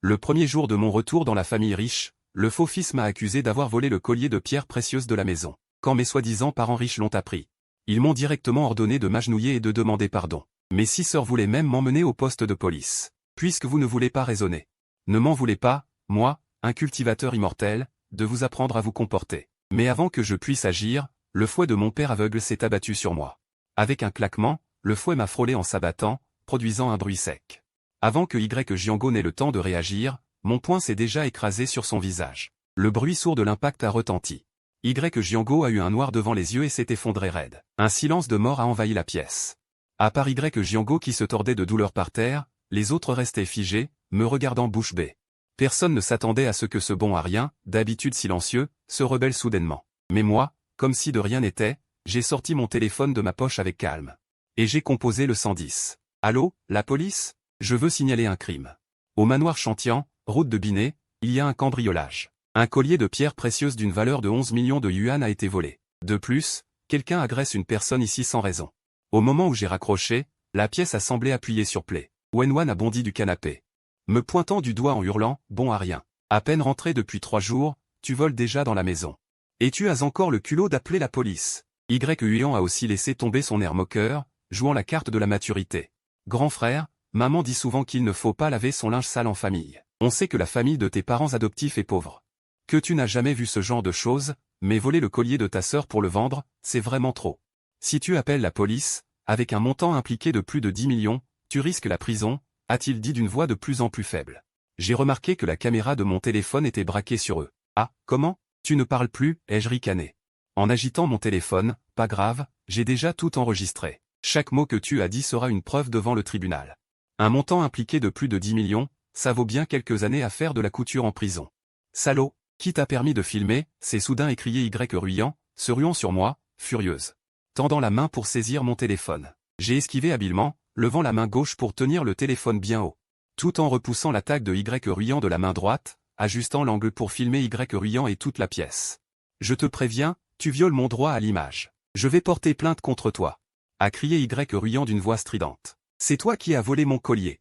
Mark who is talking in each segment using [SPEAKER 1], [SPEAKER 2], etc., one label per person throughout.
[SPEAKER 1] Le premier jour de mon retour dans la famille riche, le faux fils m'a accusé d'avoir volé le collier de pierres précieuses de la maison. Quand mes soi-disant parents riches l'ont appris, ils m'ont directement ordonné de m'agenouiller et de demander pardon. Mes 6 sœurs voulaient même m'emmener au poste de police. Puisque vous ne voulez pas raisonner, ne m'en voulez pas, moi, un cultivateur immortel, de vous apprendre à vous comporter. Mais avant que je puisse agir, le fouet de mon père aveugle s'est abattu sur moi. Avec un claquement, le fouet m'a frôlé en s'abattant, produisant un bruit sec. Avant que Y Jiango n'ait le temps de réagir, mon poing s'est déjà écrasé sur son visage. Le bruit sourd de l'impact a retenti. Y Jiango a eu un noir devant les yeux et s'est effondré raide. Un silence de mort a envahi la pièce. À part Y Jiango qui se tordait de douleur par terre, les autres restaient figés, me regardant bouche bée. Personne ne s'attendait à ce que ce bon à rien, d'habitude silencieux, se rebelle soudainement. Mais moi, comme si de rien n'était, j'ai sorti mon téléphone de ma poche avec calme. Et j'ai composé le 110. Allô, la police? Je veux signaler un crime. Au manoir Chantian, route de Binet, il y a un cambriolage. Un collier de pierres précieuses d'une valeur de 11 millions de yuan a été volé. De plus, quelqu'un agresse une personne ici sans raison. Au moment où j'ai raccroché, la pièce a semblé appuyée sur play. Wenwan a bondi du canapé, me pointant du doigt en hurlant, bon à rien. À peine rentré depuis 3 jours, tu voles déjà dans la maison. Et tu as encore le culot d'appeler la police. Y Huyan a aussi laissé tomber son air moqueur, jouant la carte de la maturité. Grand frère, maman dit souvent qu'il ne faut pas laver son linge sale en famille. On sait que la famille de tes parents adoptifs est pauvre. Que tu n'as jamais vu ce genre de choses, mais voler le collier de ta sœur pour le vendre, c'est vraiment trop. Si tu appelles la police, avec un montant impliqué de plus de 10 millions, tu risques la prison, a-t-il dit d'une voix de plus en plus faible. J'ai remarqué que la caméra de mon téléphone était braquée sur eux. Ah, comment? Tu ne parles plus, ai-je ricané. En agitant mon téléphone, pas grave, j'ai déjà tout enregistré. Chaque mot que tu as dit sera une preuve devant le tribunal. Un montant impliqué de plus de 10 millions, ça vaut bien quelques années à faire de la couture en prison. Salaud, qui t'a permis de filmer? C'est soudain écrié Y Ruyan, se ruant sur moi, furieuse. Tendant la main pour saisir mon téléphone. J'ai esquivé habilement, levant la main gauche pour tenir le téléphone bien haut. Tout en repoussant l'attaque de Y Ruyan de la main droite, ajustant l'angle pour filmer Y Ruyan et toute la pièce. Je te préviens, tu violes mon droit à l'image. Je vais porter plainte contre toi. A crié Y Ruyan d'une voix stridente. C'est toi qui as volé mon collier.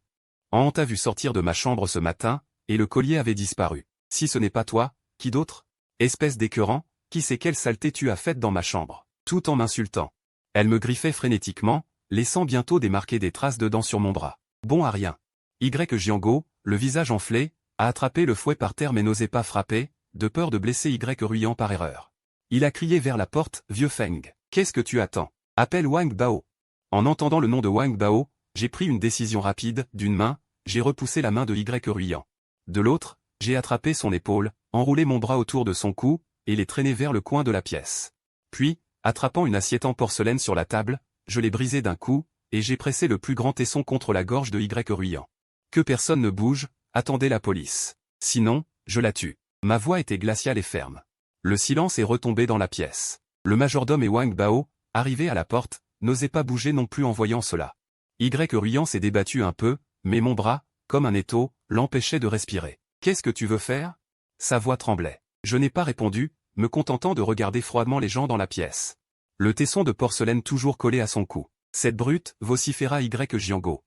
[SPEAKER 1] On t'a vu sortir de ma chambre ce matin, et le collier avait disparu. Si ce n'est pas toi, qui d'autre? Espèce d'écœurant, qui sait quelle saleté tu as faite dans ma chambre? Tout en m'insultant. Elle me griffait frénétiquement, laissant bientôt démarquer des traces de dents sur mon bras. Bon à rien. Y Jiango, le visage enflé, a attrapé le fouet par terre mais n'osait pas frapper, de peur de blesser Y Ruyan par erreur. Il a crié vers la porte, vieux Feng. Qu'est-ce que tu attends? Appelle Wang Bao. En entendant le nom de Wang Bao, j'ai pris une décision rapide, d'une main, j'ai repoussé la main de Y Ruyan. De l'autre, j'ai attrapé son épaule, enroulé mon bras autour de son cou, et l'ai traîné vers le coin de la pièce. Puis, attrapant une assiette en porcelaine sur la table, je l'ai brisée d'un coup, et j'ai pressé le plus grand tesson contre la gorge de Y Ruyan. Que personne ne bouge, attendez la police. Sinon, je la tue. Ma voix était glaciale et ferme. Le silence est retombé dans la pièce. Le majordome et Wang Bao, arrivés à la porte, n'osaient pas bouger non plus en voyant cela. Y Ruyan s'est débattu un peu, mais mon bras, comme un étau, l'empêchait de respirer. Qu'est-ce que tu veux faire? Sa voix tremblait. Je n'ai pas répondu, me contentant de regarder froidement les gens dans la pièce. Le tesson de porcelaine toujours collé à son cou. Cette brute, vociféra Y Jiango.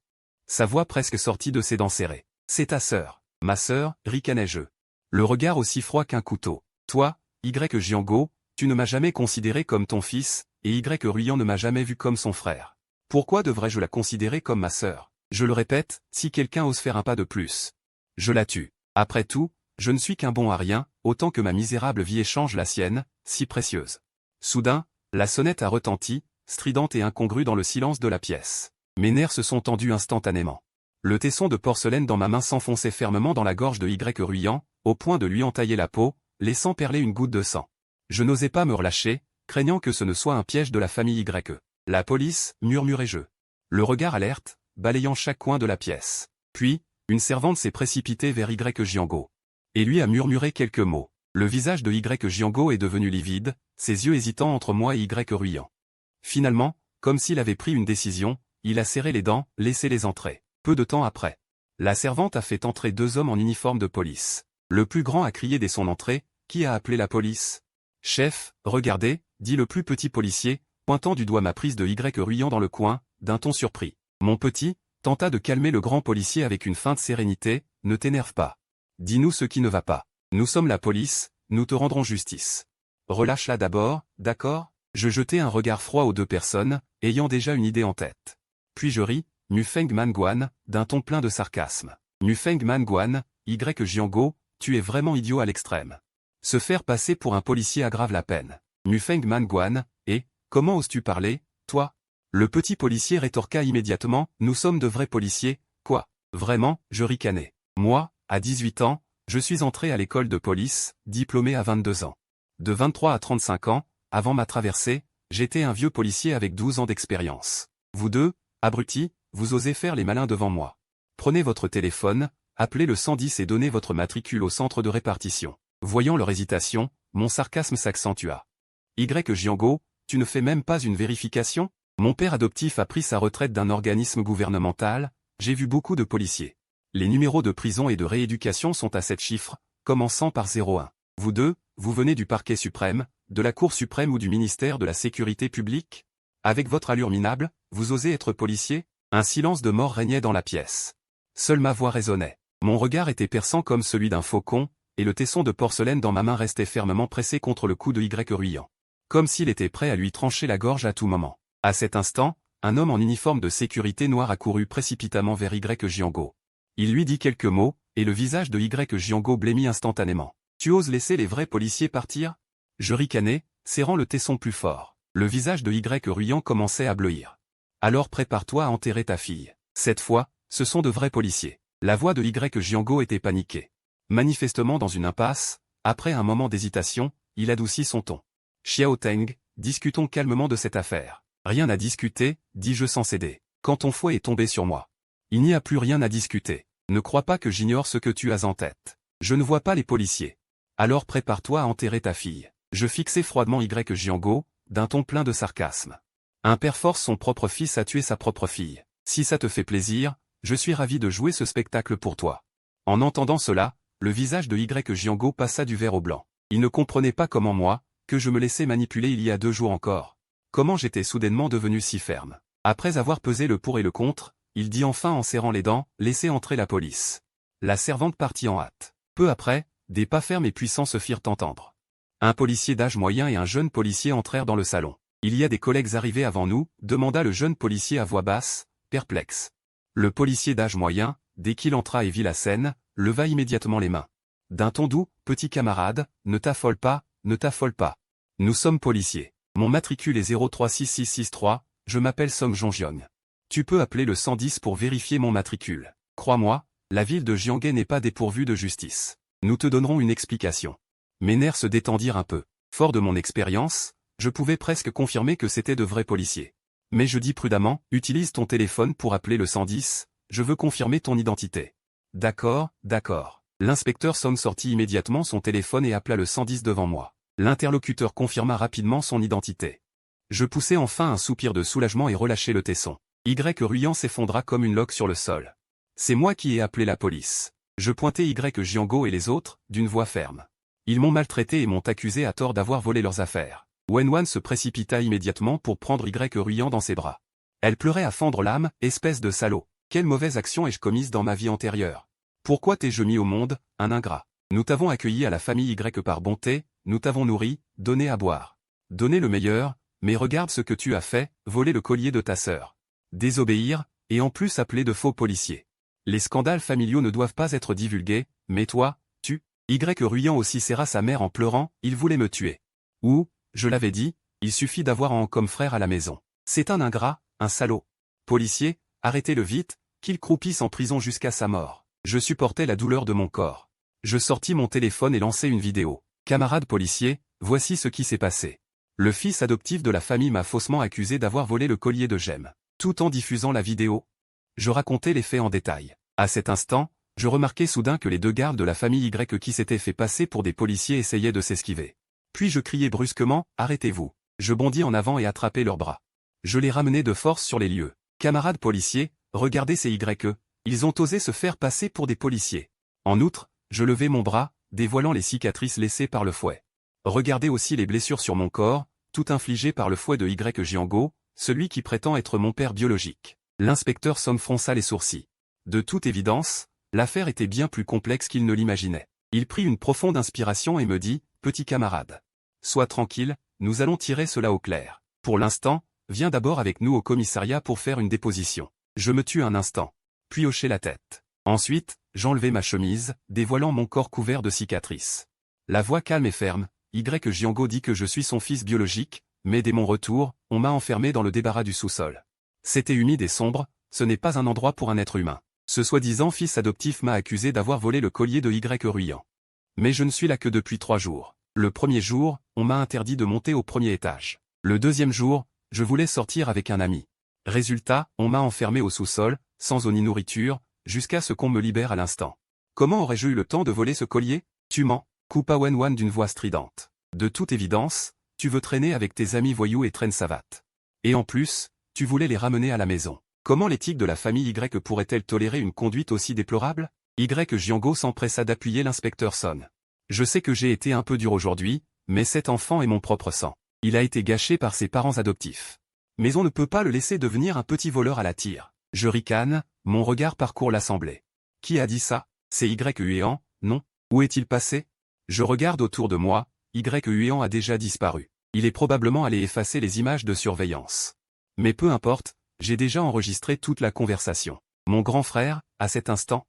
[SPEAKER 1] Sa voix presque sortie de ses dents serrées. C'est ta sœur. Ma sœur, ricanai-je. Le regard aussi froid qu'un couteau. Toi, Y Jiango, tu ne m'as jamais considéré comme ton fils, et Y Ruyan ne m'a jamais vu comme son frère. Pourquoi devrais-je la considérer comme ma sœur? Je le répète, si quelqu'un ose faire un pas de plus, je la tue. Après tout, je ne suis qu'un bon à rien, autant que ma misérable vie échange la sienne, si précieuse. Soudain, la sonnette a retenti, stridente et incongrue dans le silence de la pièce. Mes nerfs se sont tendus instantanément. Le tesson de porcelaine dans ma main s'enfonçait fermement dans la gorge de Y Ruyan, au point de lui entailler la peau, laissant perler une goutte de sang. Je n'osais pas me relâcher, craignant que ce ne soit un piège de la famille Y. La police, murmurai-je. Le regard alerte, balayant chaque coin de la pièce. Puis, une servante s'est précipitée vers Y Jiango. Et lui a murmuré quelques mots. Le visage de Y Jiango est devenu livide, ses yeux hésitants entre moi et Y Ruyan. Finalement, comme s'il avait pris une décision, il a serré les dents, laissé-les entrer. Peu de temps après, la servante a fait entrer 2 hommes en uniforme de police. Le plus grand a crié dès son entrée, « Qui a appelé la police ?»« Chef, regardez, » dit le plus petit policier, pointant du doigt ma prise de Y Ruyan dans le coin, d'un ton surpris. Mon petit, tenta de calmer le grand policier avec une feinte sérénité, « Ne t'énerve pas. Dis-nous ce qui ne va pas. Nous sommes la police, nous te rendrons justice. Relâche-la d'abord, d'accord? Je jetai un regard froid aux deux personnes, ayant déjà une idée en tête. Puis je ris, Mufeng Manguan, d'un ton plein de sarcasme. Mufeng Manguan, Jiango, tu es vraiment idiot à l'extrême. Se faire passer pour un policier aggrave la peine. Mufeng Manguan, et, comment oses-tu parler, toi? Le petit policier rétorqua immédiatement, nous sommes de vrais policiers, quoi? Vraiment, je ricanai. Moi, à 18 ans, je suis entré à l'école de police, diplômé à 22 ans. De 23 à 35 ans, avant ma traversée, j'étais un vieux policier avec 12 ans d'expérience. Vous deux, abrutis, vous osez faire les malins devant moi. Prenez votre téléphone, appelez le 110 et donnez votre matricule au centre de répartition. Voyant leur hésitation, mon sarcasme s'accentua. Jiango, tu ne fais même pas une vérification? Mon père adoptif a pris sa retraite d'un organisme gouvernemental, j'ai vu beaucoup de policiers. Les numéros de prison et de rééducation sont à 7 chiffres, commençant par 01. Vous deux, vous venez du parquet suprême, de la Cour suprême ou du ministère de la Sécurité publique? Avec votre allure minable, vous osez être policier? Un silence de mort régnait dans la pièce. Seule ma voix résonnait. Mon regard était perçant comme celui d'un faucon, et le tesson de porcelaine dans ma main restait fermement pressé contre le cou de Ruyant. Comme s'il était prêt à lui trancher la gorge à tout moment. À cet instant, un homme en uniforme de sécurité noire accourut précipitamment vers Jiango. Il lui dit quelques mots, et le visage de Jiango blêmit instantanément. Tu oses laisser les vrais policiers partir? Je ricanai, serrant le tesson plus fort. Le visage de Ruyant commençait à bleuir. Alors prépare-toi à enterrer ta fille. Cette fois, ce sont de vrais policiers. La voix de Jiango était paniquée. Manifestement dans une impasse, après un moment d'hésitation, il adoucit son ton. Xiao Teng, discutons calmement de cette affaire. Rien à discuter, dis-je sans céder. Quand ton fouet est tombé sur moi. Il n'y a plus rien à discuter. Ne crois pas que j'ignore ce que tu as en tête. Je ne vois pas les policiers. Alors prépare-toi à enterrer ta fille. Je fixai froidement Jiango, d'un ton plein de sarcasme. Un père force son propre fils à tuer sa propre fille. Si ça te fait plaisir, je suis ravi de jouer ce spectacle pour toi. En entendant cela, le visage de Jiango passa du vert au blanc. Il ne comprenait pas comment moi, que je me laissais manipuler il y a 2 jours encore. Comment j'étais soudainement devenu si ferme. Après avoir pesé le pour et le contre, il dit enfin en serrant les dents, laissez entrer la police. La servante partit en hâte. Peu après, des pas fermes et puissants se firent entendre. Un policier d'âge moyen et un jeune policier entrèrent dans le salon. Il y a des collègues arrivés avant nous, demanda le jeune policier à voix basse, perplexe. Le policier d'âge moyen, dès qu'il entra et vit la scène, leva immédiatement les mains. D'un ton doux, petit camarade, ne t'affole pas, ne t'affole pas. Nous sommes policiers. Mon matricule est 036663, je m'appelle Song Jongjiong. Tu peux appeler le 110 pour vérifier mon matricule. Crois-moi, la ville de Jianghe n'est pas dépourvue de justice. Nous te donnerons une explication. Mes nerfs se détendirent un peu. Fort de mon expérience, je pouvais presque confirmer que c'était de vrais policiers. Mais je dis prudemment, utilise ton téléphone pour appeler le 110, je veux confirmer ton identité. D'accord, d'accord. L'inspecteur Song sortit immédiatement son téléphone et appela le 110 devant moi. L'interlocuteur confirma rapidement son identité. Je poussai enfin un soupir de soulagement et relâchai le tesson. Ruyant s'effondra comme une loque sur le sol. C'est moi qui ai appelé la police. Je pointai Jiango et les autres, d'une voix ferme. Ils m'ont maltraité et m'ont accusé à tort d'avoir volé leurs affaires. Wenwan se précipita immédiatement pour prendre Ruyant dans ses bras. Elle pleurait à fendre l'âme, espèce de salaud. Quelle mauvaise action ai-je commise dans ma vie antérieure? Pourquoi t'ai-je mis au monde, un ingrat? Nous t'avons accueilli à la famille par bonté, nous t'avons nourri, donné à boire. Donné le meilleur, mais regarde ce que tu as fait, voler le collier de ta sœur. Désobéir, et en plus appeler de faux policiers. Les scandales familiaux ne doivent pas être divulgués, mais toi, tu... Ruyant aussi serra sa mère en pleurant, il voulait me tuer. Ou, je l'avais dit, il suffit d'avoir un comme frère à la maison. C'est un ingrat, un salaud. Policier, arrêtez-le vite, qu'il croupisse en prison jusqu'à sa mort. Je supportais la douleur de mon corps. Je sortis mon téléphone et lançai une vidéo. Camarade policier, voici ce qui s'est passé. Le fils adoptif de la famille m'a faussement accusé d'avoir volé le collier de gemmes. Tout en diffusant la vidéo, je racontais les faits en détail. À cet instant, je remarquai soudain que les 2 gardes de la famille qui s'étaient fait passer pour des policiers essayaient de s'esquiver. Puis je criai brusquement, arrêtez-vous. Je bondis en avant et attrapai leurs bras. Je les ramenai de force sur les lieux. Camarades policiers, regardez ces ils ont osé se faire passer pour des policiers. En outre, je levai mon bras, dévoilant les cicatrices laissées par le fouet. Regardez aussi les blessures sur mon corps, tout infligées par le fouet de Jiango, celui qui prétend être mon père biologique. L'inspecteur Song fronça les sourcils. De toute évidence, L'affaire était bien plus complexe qu'il ne l'imaginait. Il prit une profonde inspiration et me dit, « Petit camarade, sois tranquille, nous allons tirer cela au clair. Pour l'instant, viens d'abord avec nous au commissariat pour faire une déposition. » Je me tus un instant, puis hochai la tête. Ensuite, j'enlevai ma chemise, dévoilant mon corps couvert de cicatrices. La voix calme et ferme, Jiango dit que je suis son fils biologique, mais dès mon retour, on m'a enfermé dans le débarras du sous-sol. C'était humide et sombre, ce n'est pas un endroit pour un être humain. Ce soi-disant fils adoptif m'a accusé d'avoir volé le collier de Ruyan. Mais je ne suis là que depuis 3 jours. Le premier jour, on m'a interdit de monter au premier étage. Le deuxième jour, je voulais sortir avec un ami. Résultat, on m'a enfermé au sous-sol, sans eau ni nourriture, jusqu'à ce qu'on me libère à l'instant. Comment aurais-je eu le temps de voler ce collier? Tu mens, coupa Wenwan d'une voix stridente. De toute évidence, tu veux traîner avec tes amis voyous et traîne savate. Et en plus, tu voulais les ramener à la maison. Comment l'éthique de la famille Y pourrait-elle tolérer une conduite aussi déplorable? Jiango s'empressa d'appuyer l'inspecteur Son. Je sais que j'ai été un peu dur aujourd'hui, mais cet enfant est mon propre sang. Il a été gâché par ses parents adoptifs. Mais on ne peut pas le laisser devenir un petit voleur à la tire. Je ricane, mon regard parcourt l'assemblée. Qui a dit ça? C'est Yuan, non? Où est-il passé? Je regarde autour de moi, Yuan a déjà disparu. Il est probablement allé effacer les images de surveillance. Mais peu importe, j'ai déjà enregistré toute la conversation. Mon grand frère, à cet instant.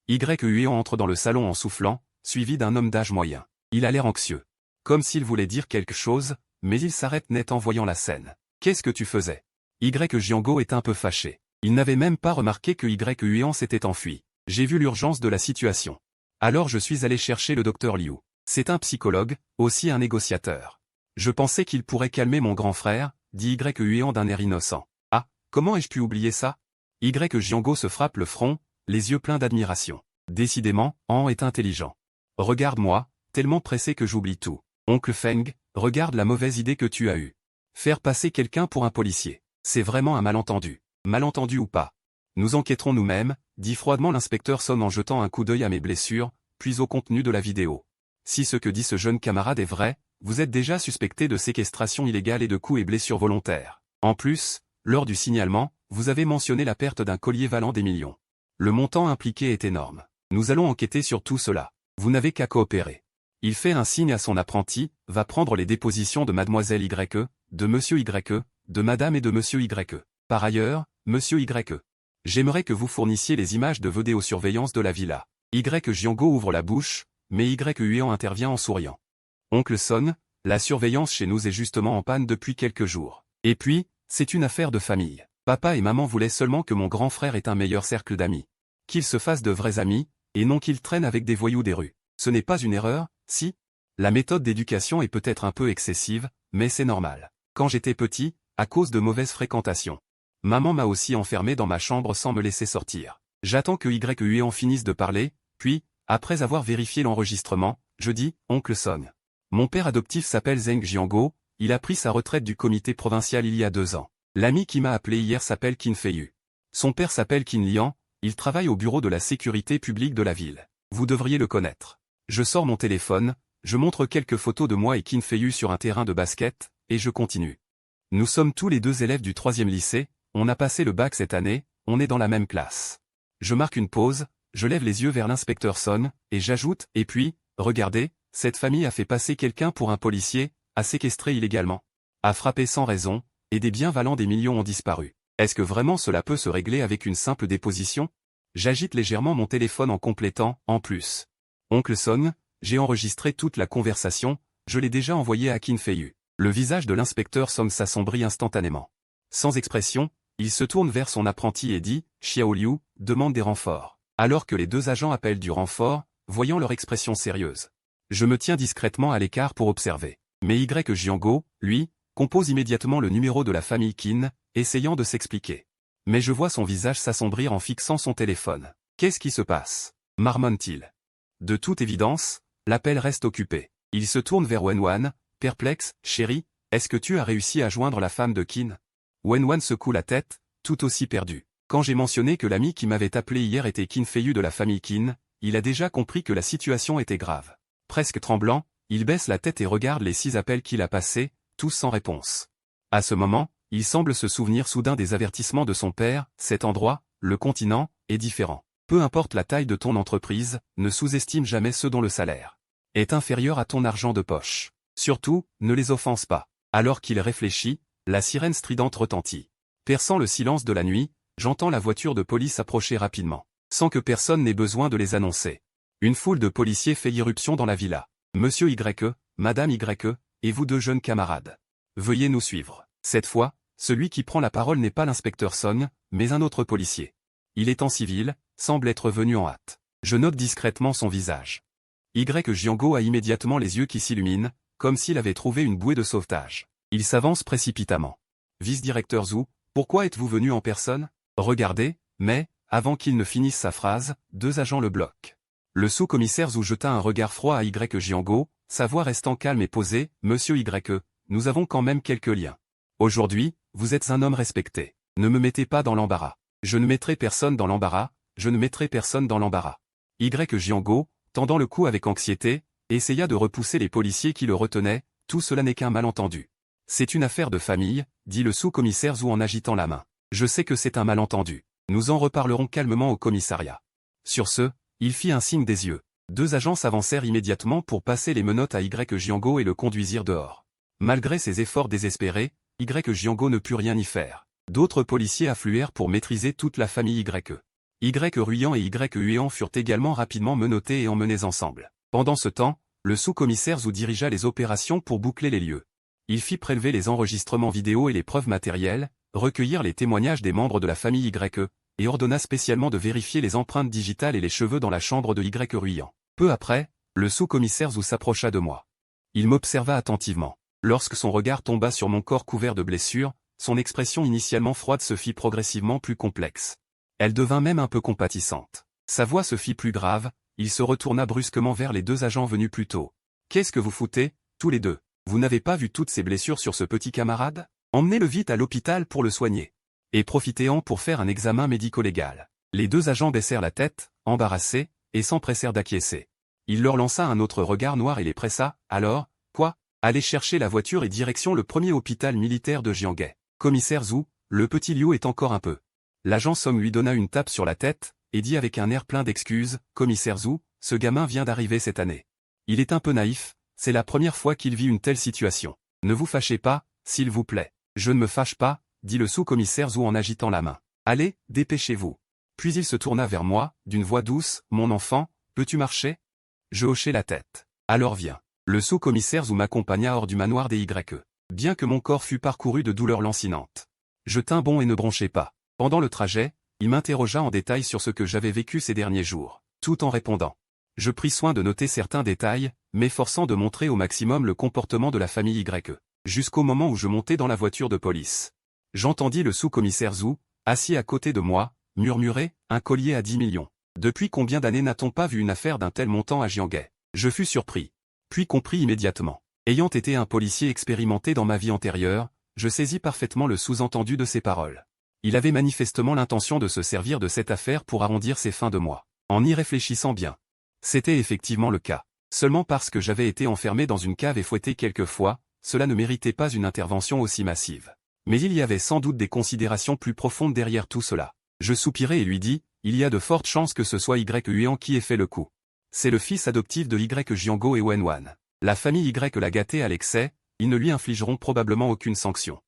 [SPEAKER 1] Yuan entre dans le salon en soufflant, suivi d'un homme d'âge moyen. Il a l'air anxieux. Comme s'il voulait dire quelque chose, mais il s'arrête net en voyant la scène. Qu'est-ce que tu faisais? Jiango est un peu fâché. Il n'avait même pas remarqué que Yuan s'était enfui. J'ai vu l'urgence de la situation. Alors je suis allé chercher le docteur Liu. C'est un psychologue, aussi un négociateur. Je pensais qu'il pourrait calmer mon grand frère, dit Yuan d'un air innocent. Ah, comment ai-je pu oublier ça? Jiango se frappe le front, les yeux pleins d'admiration. Décidément, Han est intelligent. Regarde-moi, tellement pressé que j'oublie tout. Oncle Feng, regarde la mauvaise idée que tu as eue. Faire passer quelqu'un pour un policier. C'est vraiment un malentendu. Malentendu ou pas. Nous enquêterons nous-mêmes, dit froidement l'inspecteur Son en jetant un coup d'œil à mes blessures, puis au contenu de la vidéo. Si ce que dit ce jeune camarade est vrai, vous êtes déjà suspecté de séquestration illégale et de coups et blessures volontaires. En plus, lors du signalement, vous avez mentionné la perte d'un collier valant des millions. Le montant impliqué est énorme. Nous allons enquêter sur tout cela. Vous n'avez qu'à coopérer. Il fait un signe à son apprenti, va prendre les dépositions de mademoiselle Y, de monsieur Y, de madame et de monsieur Y. Par ailleurs, monsieur Y. J'aimerais que vous fournissiez les images de vidéosurveillance de la villa. Jiango ouvre la bouche, mais Yuan intervient en souriant. Oncle Son, la surveillance chez nous est justement en panne depuis quelques jours. Et puis, c'est une affaire de famille. Papa et maman voulaient seulement que mon grand frère ait un meilleur cercle d'amis. Qu'il se fasse de vrais amis, et non qu'il traîne avec des voyous des rues. Ce n'est pas une erreur, si? La méthode d'éducation est peut-être un peu excessive, mais c'est normal. Quand j'étais petit, à cause de mauvaises fréquentations. Maman m'a aussi enfermé dans ma chambre sans me laisser sortir. J'attends que Yuan finisse de parler, puis, après avoir vérifié l'enregistrement, je dis, Oncle Son. Mon père adoptif s'appelle Zheng Jiango, il a pris sa retraite du comité provincial il y a 2 ans. L'ami qui m'a appelé hier s'appelle Qin Feiyu. Son père s'appelle Qin Liang, il travaille au bureau de la sécurité publique de la ville. Vous devriez le connaître. Je sors mon téléphone, je montre quelques photos de moi et Qin Feiyu sur un terrain de basket, et je continue. Nous sommes tous les 2 élèves du 3e lycée, on a passé le bac cette année, on est dans la même classe. Je marque une pause, je lève les yeux vers l'inspecteur Son, et j'ajoute, et puis, regardez, cette famille a fait passer quelqu'un pour un policier, a séquestré illégalement, a frappé sans raison, et des biens valant des millions ont disparu. Est-ce que vraiment cela peut se régler avec une simple déposition? J'agite légèrement mon téléphone en complétant, en plus. Oncle Son, j'ai enregistré toute la conversation, je l'ai déjà envoyée à Qin Feiyu. Le visage de l'inspecteur Son s'assombrit instantanément. Sans expression, il se tourne vers son apprenti et dit, Xiao Liu, demande des renforts. Alors que les 2 agents appellent du renfort, voyant leur expression sérieuse. Je me tiens discrètement à l'écart pour observer. Mais Jiango, lui, compose immédiatement le numéro de la famille Qin, essayant de s'expliquer. Mais je vois son visage s'assombrir en fixant son téléphone. Qu'est-ce qui se passe? Marmonne-t-il. De toute évidence, l'appel reste occupé. Il se tourne vers Wenwan, perplexe, chérie, est-ce que tu as réussi à joindre la femme de Qin? Wenwan secoue la tête, tout aussi perdu. Quand j'ai mentionné que l'ami qui m'avait appelé hier était Qin Feiyu de la famille Qin, il a déjà compris que la situation était grave. Presque tremblant, il baisse la tête et regarde les 6 appels qu'il a passés, tous sans réponse. À ce moment, il semble se souvenir soudain des avertissements de son père, cet endroit, le continent, est différent. Peu importe la taille de ton entreprise, ne sous-estime jamais ceux dont le salaire est inférieur à ton argent de poche. Surtout, ne les offense pas. Alors qu'il réfléchit, la sirène stridente retentit. Perçant le silence de la nuit, j'entends la voiture de police approcher rapidement, sans que personne n'ait besoin de les annoncer. Une foule de policiers fait irruption dans la villa. Monsieur Y, Madame Y, et vous deux jeunes camarades. Veuillez nous suivre. Cette fois, celui qui prend la parole n'est pas l'inspecteur Song, mais un autre policier. Il est en civil, semble être venu en hâte. Je note discrètement son visage. Y Jiango a immédiatement les yeux qui s'illuminent, comme s'il avait trouvé une bouée de sauvetage. Il s'avance précipitamment. Vice-directeur Zhu, pourquoi êtes-vous venu en personne? Regardez, mais, avant qu'il ne finisse sa phrase, deux agents le bloquent. Le sous-commissaire Zhu jeta un regard froid à Y Jiango, sa voix restant calme et posée. Monsieur Y, nous avons quand même quelques liens. Aujourd'hui, vous êtes un homme respecté. Ne me mettez pas dans l'embarras. Je ne mettrai personne dans l'embarras, je ne mettrai personne dans l'embarras. Y Jiango, tendant le cou avec anxiété, essaya de repousser les policiers qui le retenaient. Tout cela n'est qu'un malentendu. C'est une affaire de famille, dit le sous-commissaire Zhu en agitant la main. Je sais que c'est un malentendu. Nous en reparlerons calmement au commissariat. Sur ce, il fit un signe des yeux. Deux agents s'avancèrent immédiatement pour passer les menottes à Y Jiango et le conduisirent dehors. Malgré ses efforts désespérés, Y Jiango ne put rien y faire. D'autres policiers affluèrent pour maîtriser toute la famille Y. Y Ruyan et Y Huan furent également rapidement menottés et emmenés ensemble. Pendant ce temps, le sous-commissaire Zhu dirigea les opérations pour boucler les lieux. Il fit prélever les enregistrements vidéo et les preuves matérielles, recueillir les témoignages des membres de la famille Y, et ordonna spécialement de vérifier les empreintes digitales et les cheveux dans la chambre de Y Ruyan. Peu après, le sous-commissaire Zhu s'approcha de moi. Il m'observa attentivement. Lorsque son regard tomba sur mon corps couvert de blessures, son expression initialement froide se fit progressivement plus complexe. Elle devint même un peu compatissante. Sa voix se fit plus grave, il se retourna brusquement vers les deux agents venus plus tôt. « Qu'est-ce que vous foutez, tous les deux? Vous n'avez pas vu toutes ces blessures sur ce petit camarade? Emmenez-le vite à l'hôpital pour le soigner. Et profitez-en pour faire un examen médico-légal. » Les deux agents baissèrent la tête, embarrassés, et s'empressèrent d'acquiescer. Il leur lança un autre regard noir et les pressa. « Alors, quoi? Allez chercher la voiture et direction le premier hôpital militaire de Jianghe. Commissaire Zhu, le petit Liu est encore un peu. » L'agent Song lui donna une tape sur la tête, et dit avec un air plein d'excuses. « Commissaire Zhu, ce gamin vient d'arriver cette année. Il est un peu naïf, c'est la première fois qu'il vit une telle situation. Ne vous fâchez pas, s'il vous plaît. » « Je ne me fâche pas, » dit le sous-commissaire Zhu en agitant la main. « Allez, dépêchez-vous. » Puis il se tourna vers moi, d'une voix douce. « Mon enfant, peux-tu marcher ?» Je hochai la tête. « Alors viens. » Le sous-commissaire Zhu m'accompagna hors du manoir des Y. Bien que mon corps fût parcouru de douleurs lancinantes. Je tins bon et ne bronchai pas. Pendant le trajet, il m'interrogea en détail sur ce que j'avais vécu ces derniers jours, tout en répondant. Je pris soin de noter certains détails, m'efforçant de montrer au maximum le comportement de la famille Y. Jusqu'au moment où je montai dans la voiture de police. J'entendis le sous-commissaire Zhu, assis à côté de moi, murmurer « Un collier à 10 millions. Depuis combien d'années n'a-t-on pas vu une affaire d'un tel montant à Jianghe ?» Je fus surpris. Puis compris immédiatement. Ayant été un policier expérimenté dans ma vie antérieure, je saisis parfaitement le sous-entendu de ses paroles. Il avait manifestement l'intention de se servir de cette affaire pour arrondir ses fins de mois. En y réfléchissant bien. C'était effectivement le cas. Seulement parce que j'avais été enfermé dans une cave et fouetté quelques fois, cela ne méritait pas une intervention aussi massive. Mais il y avait sans doute des considérations plus profondes derrière tout cela. Je soupirai et lui dis, il y a de fortes chances que ce soit Y Huan qui ait fait le coup. C'est le fils adoptif de Y Jiango et Wenwan. La famille Y l'a gâté à l'excès, ils ne lui infligeront probablement aucune sanction.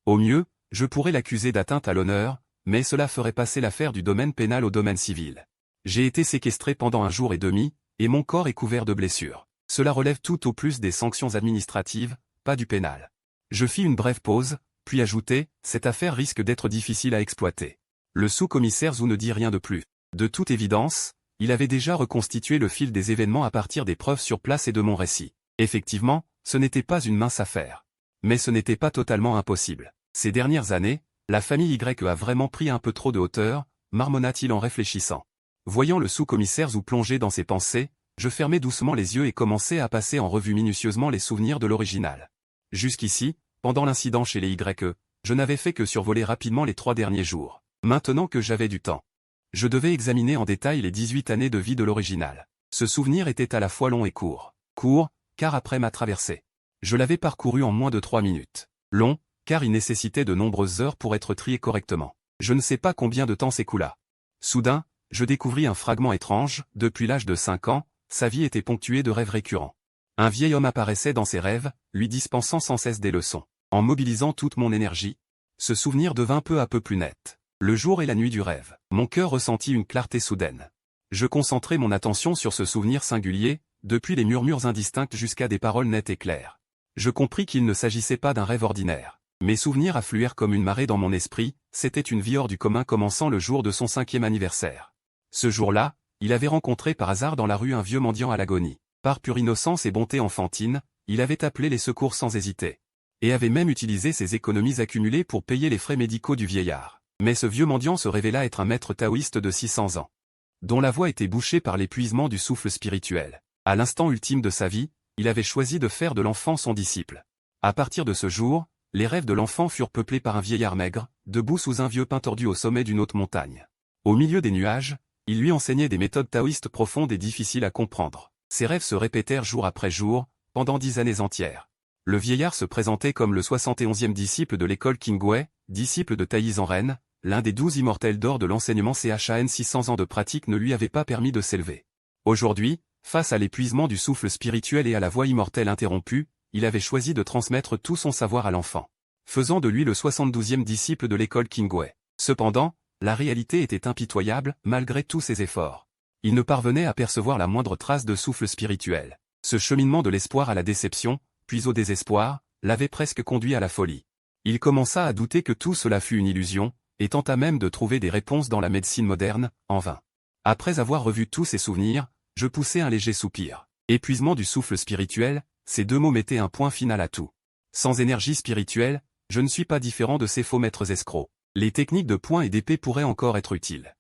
[SPEAKER 1] Au mieux, je pourrais l'accuser d'atteinte à l'honneur, mais cela ferait passer l'affaire du domaine pénal au domaine civil. J'ai été séquestré pendant 1 jour et demi, et mon corps est couvert de blessures. Cela relève tout au plus des sanctions administratives, pas du pénal. Je fis une brève pause, puis ajoutai, cette affaire risque d'être difficile à exploiter. Le sous-commissaire Zhu ne dit rien de plus. De toute évidence, il avait déjà reconstitué le fil des événements à partir des preuves sur place et de mon récit. Effectivement, ce n'était pas une mince affaire. Mais ce n'était pas totalement impossible. Ces dernières années, la famille Y a vraiment pris un peu trop de hauteur, marmonna-t-il en réfléchissant. Voyant le sous-commissaire Zhu plonger dans ses pensées, je fermai doucement les yeux et commençai à passer en revue minutieusement les souvenirs de l'original. Jusqu'ici, pendant l'incident chez les Y, je n'avais fait que survoler rapidement les 3 derniers jours. Maintenant que j'avais du temps, je devais examiner en détail les 18 années de vie de l'original. Ce souvenir était à la fois long et court. Court, car après ma traversée. Je l'avais parcouru en moins de 3 minutes. Long, car il nécessitait de nombreuses heures pour être trié correctement. Je ne sais pas combien de temps s'écoula. Soudain, je découvris un fragment étrange. Depuis l'âge de 5 ans, sa vie était ponctuée de rêves récurrents. Un vieil homme apparaissait dans ses rêves, lui dispensant sans cesse des leçons. En mobilisant toute mon énergie, ce souvenir devint peu à peu plus net. Le jour et la nuit du rêve, mon cœur ressentit une clarté soudaine. Je concentrai mon attention sur ce souvenir singulier, depuis les murmures indistincts jusqu'à des paroles nettes et claires. Je compris qu'il ne s'agissait pas d'un rêve ordinaire. Mes souvenirs affluèrent comme une marée dans mon esprit, c'était une vie hors du commun commençant le jour de son 5e anniversaire. Ce jour-là, il avait rencontré par hasard dans la rue un vieux mendiant à l'agonie. Par pure innocence et bonté enfantine, il avait appelé les secours sans hésiter. Et avait même utilisé ses économies accumulées pour payer les frais médicaux du vieillard. Mais ce vieux mendiant se révéla être un maître taoïste de 600 ans, dont la voix était bouchée par l'épuisement du souffle spirituel. À l'instant ultime de sa vie, il avait choisi de faire de l'enfant son disciple. À partir de ce jour, les rêves de l'enfant furent peuplés par un vieillard maigre, debout sous un vieux pin tordu au sommet d'une haute montagne. Au milieu des nuages, il lui enseignait des méthodes taoïstes profondes et difficiles à comprendre. Ses rêves se répétèrent jour après jour, pendant 10 années entières. Le vieillard se présentait comme le 71e disciple de l'école Qingwei, disciple de Taï Zen, l'un des 12 immortels d'or de l'enseignement CHAN. 600 ans de pratique ne lui avaient pas permis de s'élever. Aujourd'hui, face à l'épuisement du souffle spirituel et à la voix immortelle interrompue, il avait choisi de transmettre tout son savoir à l'enfant, faisant de lui le 72e disciple de l'école Qingwei. Cependant, la réalité était impitoyable, malgré tous ses efforts. Il ne parvenait à percevoir la moindre trace de souffle spirituel. Ce cheminement de l'espoir à la déception, puis au désespoir, l'avait presque conduit à la folie. Il commença à douter que tout cela fût une illusion, et tenta même de trouver des réponses dans la médecine moderne, en vain. Après avoir revu tous ses souvenirs, je poussai un léger soupir. Épuisement du souffle spirituel, ces deux mots mettaient un point final à tout. Sans énergie spirituelle, je ne suis pas différent de ces faux maîtres escrocs. Les techniques de poing et d'épée pourraient encore être utiles.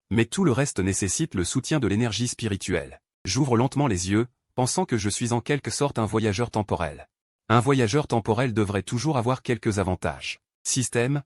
[SPEAKER 1] Mais tout le reste nécessite le soutien de l'énergie spirituelle. J'ouvre lentement les yeux, pensant que je suis en quelque sorte un voyageur temporel. Un voyageur temporel devrait toujours avoir quelques avantages. Système.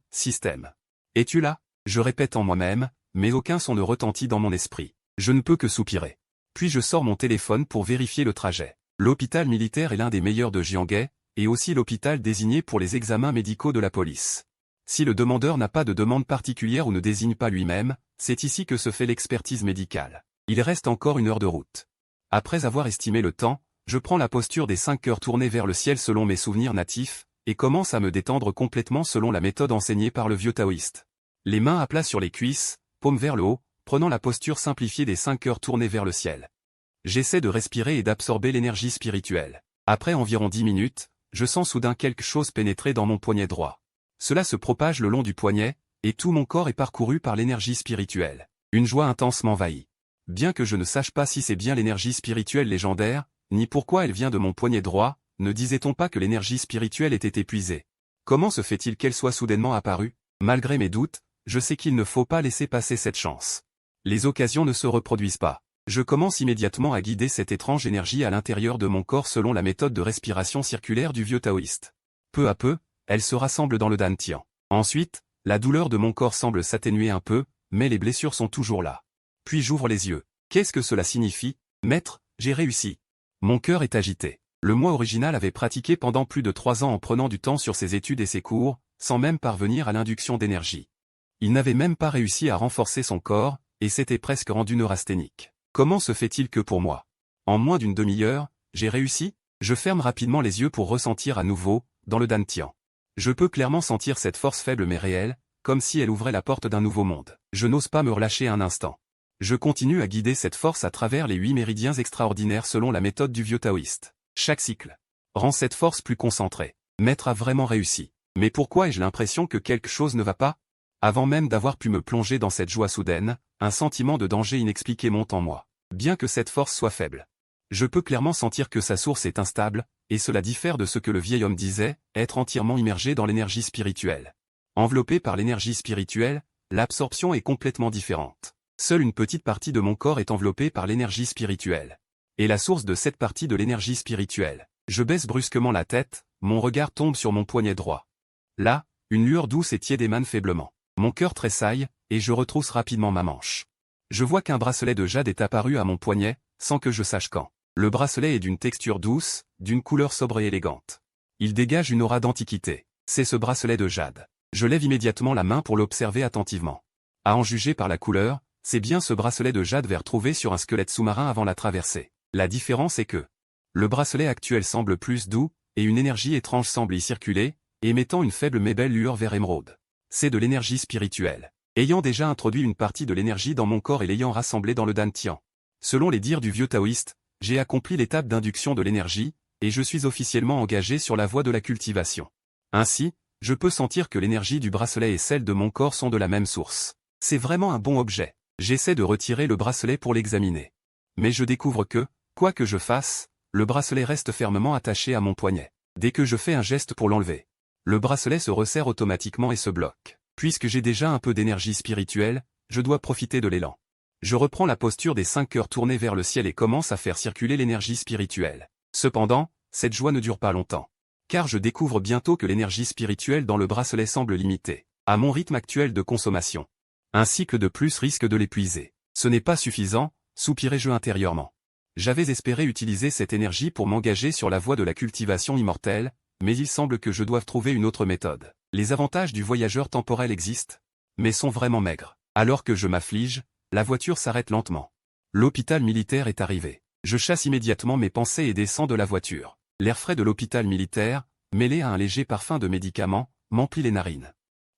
[SPEAKER 1] Es-tu là? Je répète en moi-même, mais aucun son ne retentit dans mon esprit. Je ne peux que soupirer. Puis je sors mon téléphone pour vérifier le trajet. L'hôpital militaire est l'un des meilleurs de Jianghe, et aussi l'hôpital désigné pour les examens médicaux de la police. Si le demandeur n'a pas de demande particulière ou ne désigne pas lui-même, c'est ici que se fait l'expertise médicale. Il reste encore 1 heure de route. Après avoir estimé le temps, je prends la posture des 5 cœurs tournés vers le ciel selon mes souvenirs natifs, et commence à me détendre complètement selon la méthode enseignée par le vieux taoïste. Les mains à plat sur les cuisses, paumes vers le haut, prenant la posture simplifiée des 5 cœurs tournés vers le ciel. J'essaie de respirer et d'absorber l'énergie spirituelle. Après environ 10 minutes, je sens soudain quelque chose pénétrer dans mon poignet droit. Cela se propage le long du poignet, et tout mon corps est parcouru par l'énergie spirituelle. Une joie intense m'envahit. Bien que je ne sache pas si c'est bien l'énergie spirituelle légendaire, ni pourquoi elle vient de mon poignet droit, ne disait-on pas que l'énergie spirituelle était épuisée? Comment se fait-il qu'elle soit soudainement apparue? Malgré mes doutes, je sais qu'il ne faut pas laisser passer cette chance. Les occasions ne se reproduisent pas. Je commence immédiatement à guider cette étrange énergie à l'intérieur de mon corps selon la méthode de respiration circulaire du vieux taoïste. Peu à peu, elle se rassemble dans le dantian. Ensuite, la douleur de mon corps semble s'atténuer un peu, mais les blessures sont toujours là. Puis j'ouvre les yeux. Qu'est-ce que cela signifie? Maître, j'ai réussi. Mon cœur est agité. Le moi original avait pratiqué pendant plus de 3 ans en prenant du temps sur ses études et ses cours, sans même parvenir à l'induction d'énergie. Il n'avait même pas réussi à renforcer son corps, et s'était presque rendu neurasthénique. Comment se fait-il que pour moi, en moins d'une demi-heure, j'ai réussi? Je ferme rapidement les yeux pour ressentir à nouveau, dans le dantian. Je peux clairement sentir cette force faible mais réelle, comme si elle ouvrait la porte d'un nouveau monde. Je n'ose pas me relâcher un instant. Je continue à guider cette force à travers les 8 méridiens extraordinaires selon la méthode du vieux taoïste. Chaque cycle rend cette force plus concentrée. Maître a vraiment réussi. Mais pourquoi ai-je l'impression que quelque chose ne va pas? Avant même d'avoir pu me plonger dans cette joie soudaine, un sentiment de danger inexpliqué monte en moi. Bien que cette force soit faible, je peux clairement sentir que sa source est instable, et cela diffère de ce que le vieil homme disait, être entièrement immergé dans l'énergie spirituelle. Enveloppé par l'énergie spirituelle, l'absorption est complètement différente. Seule une petite partie de mon corps est enveloppée par l'énergie spirituelle. Et la source de cette partie de l'énergie spirituelle. Je baisse brusquement la tête, mon regard tombe sur mon poignet droit. Là, une lueur douce et tiède émane faiblement. Mon cœur tressaille, et je retrousse rapidement ma manche. Je vois qu'un bracelet de jade est apparu à mon poignet, sans que je sache quand. Le bracelet est d'une texture douce, d'une couleur sobre et élégante. Il dégage une aura d'antiquité. C'est ce bracelet de jade. Je lève immédiatement la main pour l'observer attentivement. À en juger par la couleur, C'est bien ce bracelet de jade vert trouvé sur un squelette sous-marin avant la traversée. La différence est que le bracelet actuel semble plus doux, et une énergie étrange semble y circuler, émettant une faible mais belle lueur vert émeraude. C'est de l'énergie spirituelle. Ayant déjà introduit une partie de l'énergie dans mon corps et l'ayant rassemblée dans le dantian. Selon les dires du vieux taoïste, j'ai accompli l'étape d'induction de l'énergie, et je suis officiellement engagé sur la voie de la cultivation. Ainsi, je peux sentir que l'énergie du bracelet et celle de mon corps sont de la même source. C'est vraiment un bon objet. J'essaie de retirer le bracelet pour l'examiner. Mais je découvre que, quoi que je fasse, le bracelet reste fermement attaché à mon poignet. Dès que je fais un geste pour l'enlever, le bracelet se resserre automatiquement et se bloque. Puisque j'ai déjà un peu d'énergie spirituelle, je dois profiter de l'élan. Je reprends la posture des 5 cœurs tournés vers le ciel et commence à faire circuler l'énergie spirituelle. Cependant, cette joie ne dure pas longtemps. Car je découvre bientôt que l'énergie spirituelle dans le bracelet semble limitée à mon rythme actuel de consommation. Un cycle de plus risque de l'épuiser. Ce n'est pas suffisant, soupirai-je intérieurement. J'avais espéré utiliser cette énergie pour m'engager sur la voie de la cultivation immortelle, mais il semble que je doive trouver une autre méthode. Les avantages du voyageur temporel existent, mais sont vraiment maigres. Alors que je m'afflige, la voiture s'arrête lentement. L'hôpital militaire est arrivé. Je chasse immédiatement mes pensées et descends de la voiture. L'air frais de l'hôpital militaire, mêlé à un léger parfum de médicaments, m'emplit les narines.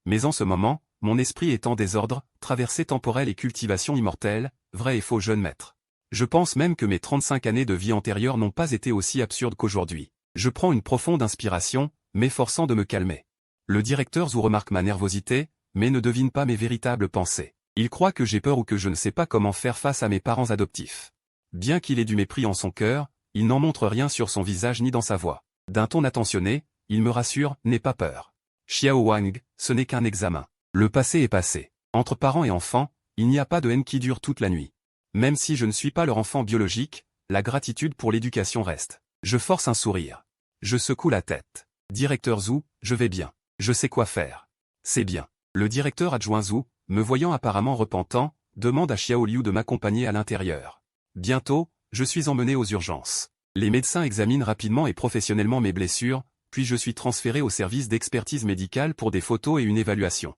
[SPEAKER 1] Mais en ce moment, mon esprit est en désordre, traversée temporelle et cultivation immortelle, vrai et faux jeune maître. Je pense même que mes 35 années de vie antérieure n'ont pas été aussi absurdes qu'aujourd'hui. Je prends une profonde inspiration, m'efforçant de me calmer. Le directeur Zhu remarque ma nervosité, mais ne devine pas mes véritables pensées. Il croit que j'ai peur ou que je ne sais pas comment faire face à mes parents adoptifs. Bien qu'il ait du mépris en son cœur, il n'en montre rien sur son visage ni dans sa voix. D'un ton attentionné, il me rassure, n'aie pas peur. Xiao Wang, ce n'est qu'un examen. Le passé est passé. Entre parents et enfants, il n'y a pas de haine qui dure toute la nuit. Même si je ne suis pas leur enfant biologique, la gratitude pour l'éducation reste. Je force un sourire. Je secoue la tête. Directeur Zhu, je vais bien. Je sais quoi faire. C'est bien. Le directeur adjoint Zhu, me voyant apparemment repentant, demande à Xiao Liu de m'accompagner à l'intérieur. Bientôt, je suis emmené aux urgences. Les médecins examinent rapidement et professionnellement mes blessures, puis je suis transféré au service d'expertise médicale pour des photos et une évaluation.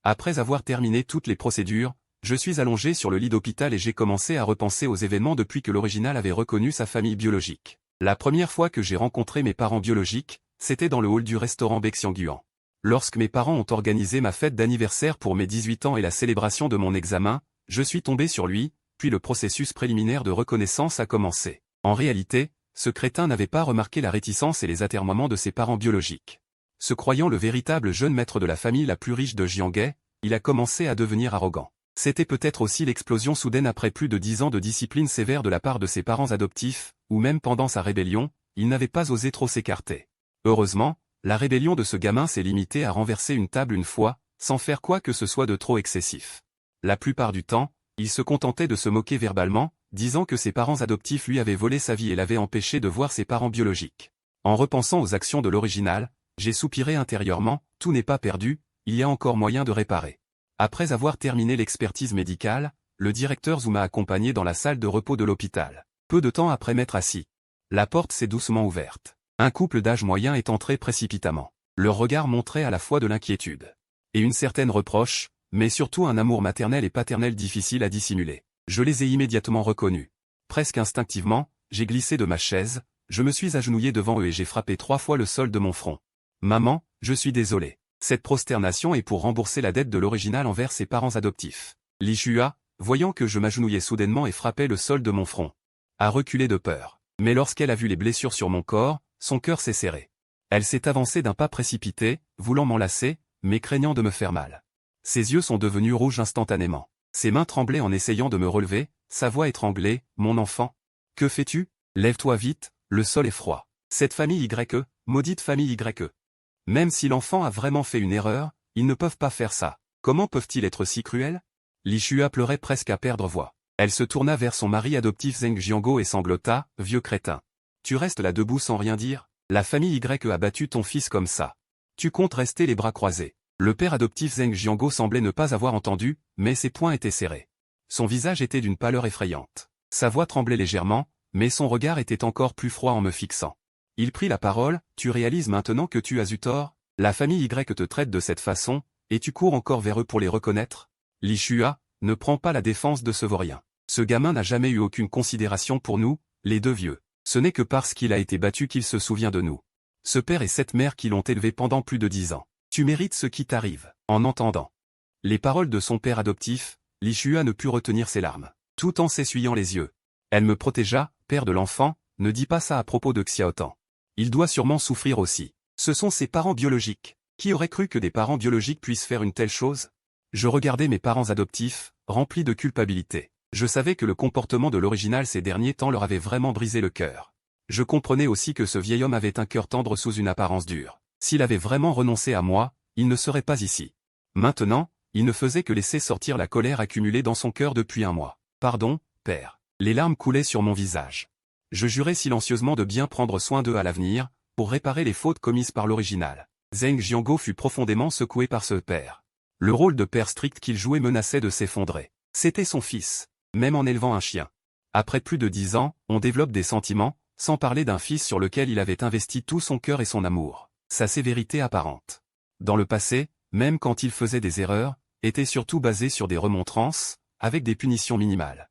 [SPEAKER 1] Après avoir terminé toutes les procédures, je suis allongé sur le lit d'hôpital et j'ai commencé à repenser aux événements depuis que l'original avait reconnu sa famille biologique. La première fois que j'ai rencontré mes parents biologiques, c'était dans le hall du restaurant Bexianguan. Lorsque mes parents ont organisé ma fête d'anniversaire pour mes 18 ans et la célébration de mon examen, je suis tombé sur lui, puis le processus préliminaire de reconnaissance a commencé. En réalité, ce crétin n'avait pas remarqué la réticence et les atermoiements de ses parents biologiques. Se croyant le véritable jeune maître de la famille la plus riche de Jianghe, il a commencé à devenir arrogant. C'était peut-être aussi l'explosion soudaine après plus de 10 ans de discipline sévère de la part de ses parents adoptifs, ou même pendant sa rébellion, il n'avait pas osé trop s'écarter. Heureusement, la rébellion de ce gamin s'est limitée à renverser une table une fois, sans faire quoi que ce soit de trop excessif. La plupart du temps, il se contentait de se moquer verbalement, disant que ses parents adoptifs lui avaient volé sa vie et l'avaient empêché de voir ses parents biologiques. En repensant aux actions de l'original, j'ai soupiré intérieurement, tout n'est pas perdu, il y a encore moyen de réparer. Après avoir terminé l'expertise médicale, le directeur Zhu m'a accompagné dans la salle de repos de l'hôpital. Peu de temps après m'être assis, la porte s'est doucement ouverte. Un couple d'âge moyen est entré précipitamment. Leur regard montrait à la fois de l'inquiétude et une certaine reproche, mais surtout un amour maternel et paternel difficile à dissimuler. Je les ai immédiatement reconnus. Presque instinctivement, j'ai glissé de ma chaise, je me suis agenouillé devant eux et j'ai frappé 3 fois le sol de mon front. Maman, je suis désolé. Cette prosternation est pour rembourser la dette de l'original envers ses parents adoptifs. Li Shua, voyant que je m'agenouillais soudainement et frappais le sol de mon front, a reculé de peur. Mais lorsqu'elle a vu les blessures sur mon corps, son cœur s'est serré. Elle s'est avancée d'un pas précipité, voulant m'enlacer, mais craignant de me faire mal. Ses yeux sont devenus rouges instantanément. Ses mains tremblaient en essayant de me relever, sa voix étranglée, « Mon enfant, que fais-tu? Lève-toi vite, le sol est froid. Cette famille YE, maudite famille YE. Même si l'enfant a vraiment fait une erreur, ils ne peuvent pas faire ça. Comment peuvent-ils être si cruels ?» Li Shua pleurait presque à perdre voix. Elle se tourna vers son mari adoptif Zheng Jiango et sanglota, « Vieux crétin. Tu restes là debout sans rien dire? La famille YE a battu ton fils comme ça. Tu comptes rester les bras croisés. » Le père adoptif Zheng Jiango semblait ne pas avoir entendu, mais ses poings étaient serrés. Son visage était d'une pâleur effrayante. Sa voix tremblait légèrement, mais son regard était encore plus froid en me fixant. Il prit la parole, « Tu réalises maintenant que tu as eu tort? La famille Y te traite de cette façon, et tu cours encore vers eux pour les reconnaître? » Li Shua, ne prends pas la défense de ce vaurien. Ce gamin n'a jamais eu aucune considération pour nous, les deux vieux. Ce n'est que parce qu'il a été battu qu'il se souvient de nous. Ce père et cette mère qui l'ont élevé pendant plus de 10 ans. Tu mérites ce qui t'arrive. En entendant les paroles de son père adoptif, Li Shua ne put retenir ses larmes, tout en s'essuyant les yeux. Elle me protégea, père de l'enfant, ne dis pas ça à propos de Xiaotan. Il doit sûrement souffrir aussi. Ce sont ses parents biologiques. Qui aurait cru que des parents biologiques puissent faire une telle chose? Je regardais mes parents adoptifs, remplis de culpabilité. Je savais que le comportement de l'original ces derniers temps leur avait vraiment brisé le cœur. Je comprenais aussi que ce vieil homme avait un cœur tendre sous une apparence dure. S'il avait vraiment renoncé à moi, il ne serait pas ici. Maintenant, il ne faisait que laisser sortir la colère accumulée dans son cœur depuis un mois. Pardon, père. Les larmes coulaient sur mon visage. Je jurais silencieusement de bien prendre soin d'eux à l'avenir, pour réparer les fautes commises par l'original. Zheng Jianguo fut profondément secoué par ce père. Le rôle de père strict qu'il jouait menaçait de s'effondrer. C'était son fils, même en élevant un chien. Après plus de 10 ans, on développe des sentiments, sans parler d'un fils sur lequel il avait investi tout son cœur et son amour. Sa sévérité apparente. Dans le passé, même quand il faisait des erreurs, était surtout basée sur des remontrances, avec des punitions minimales.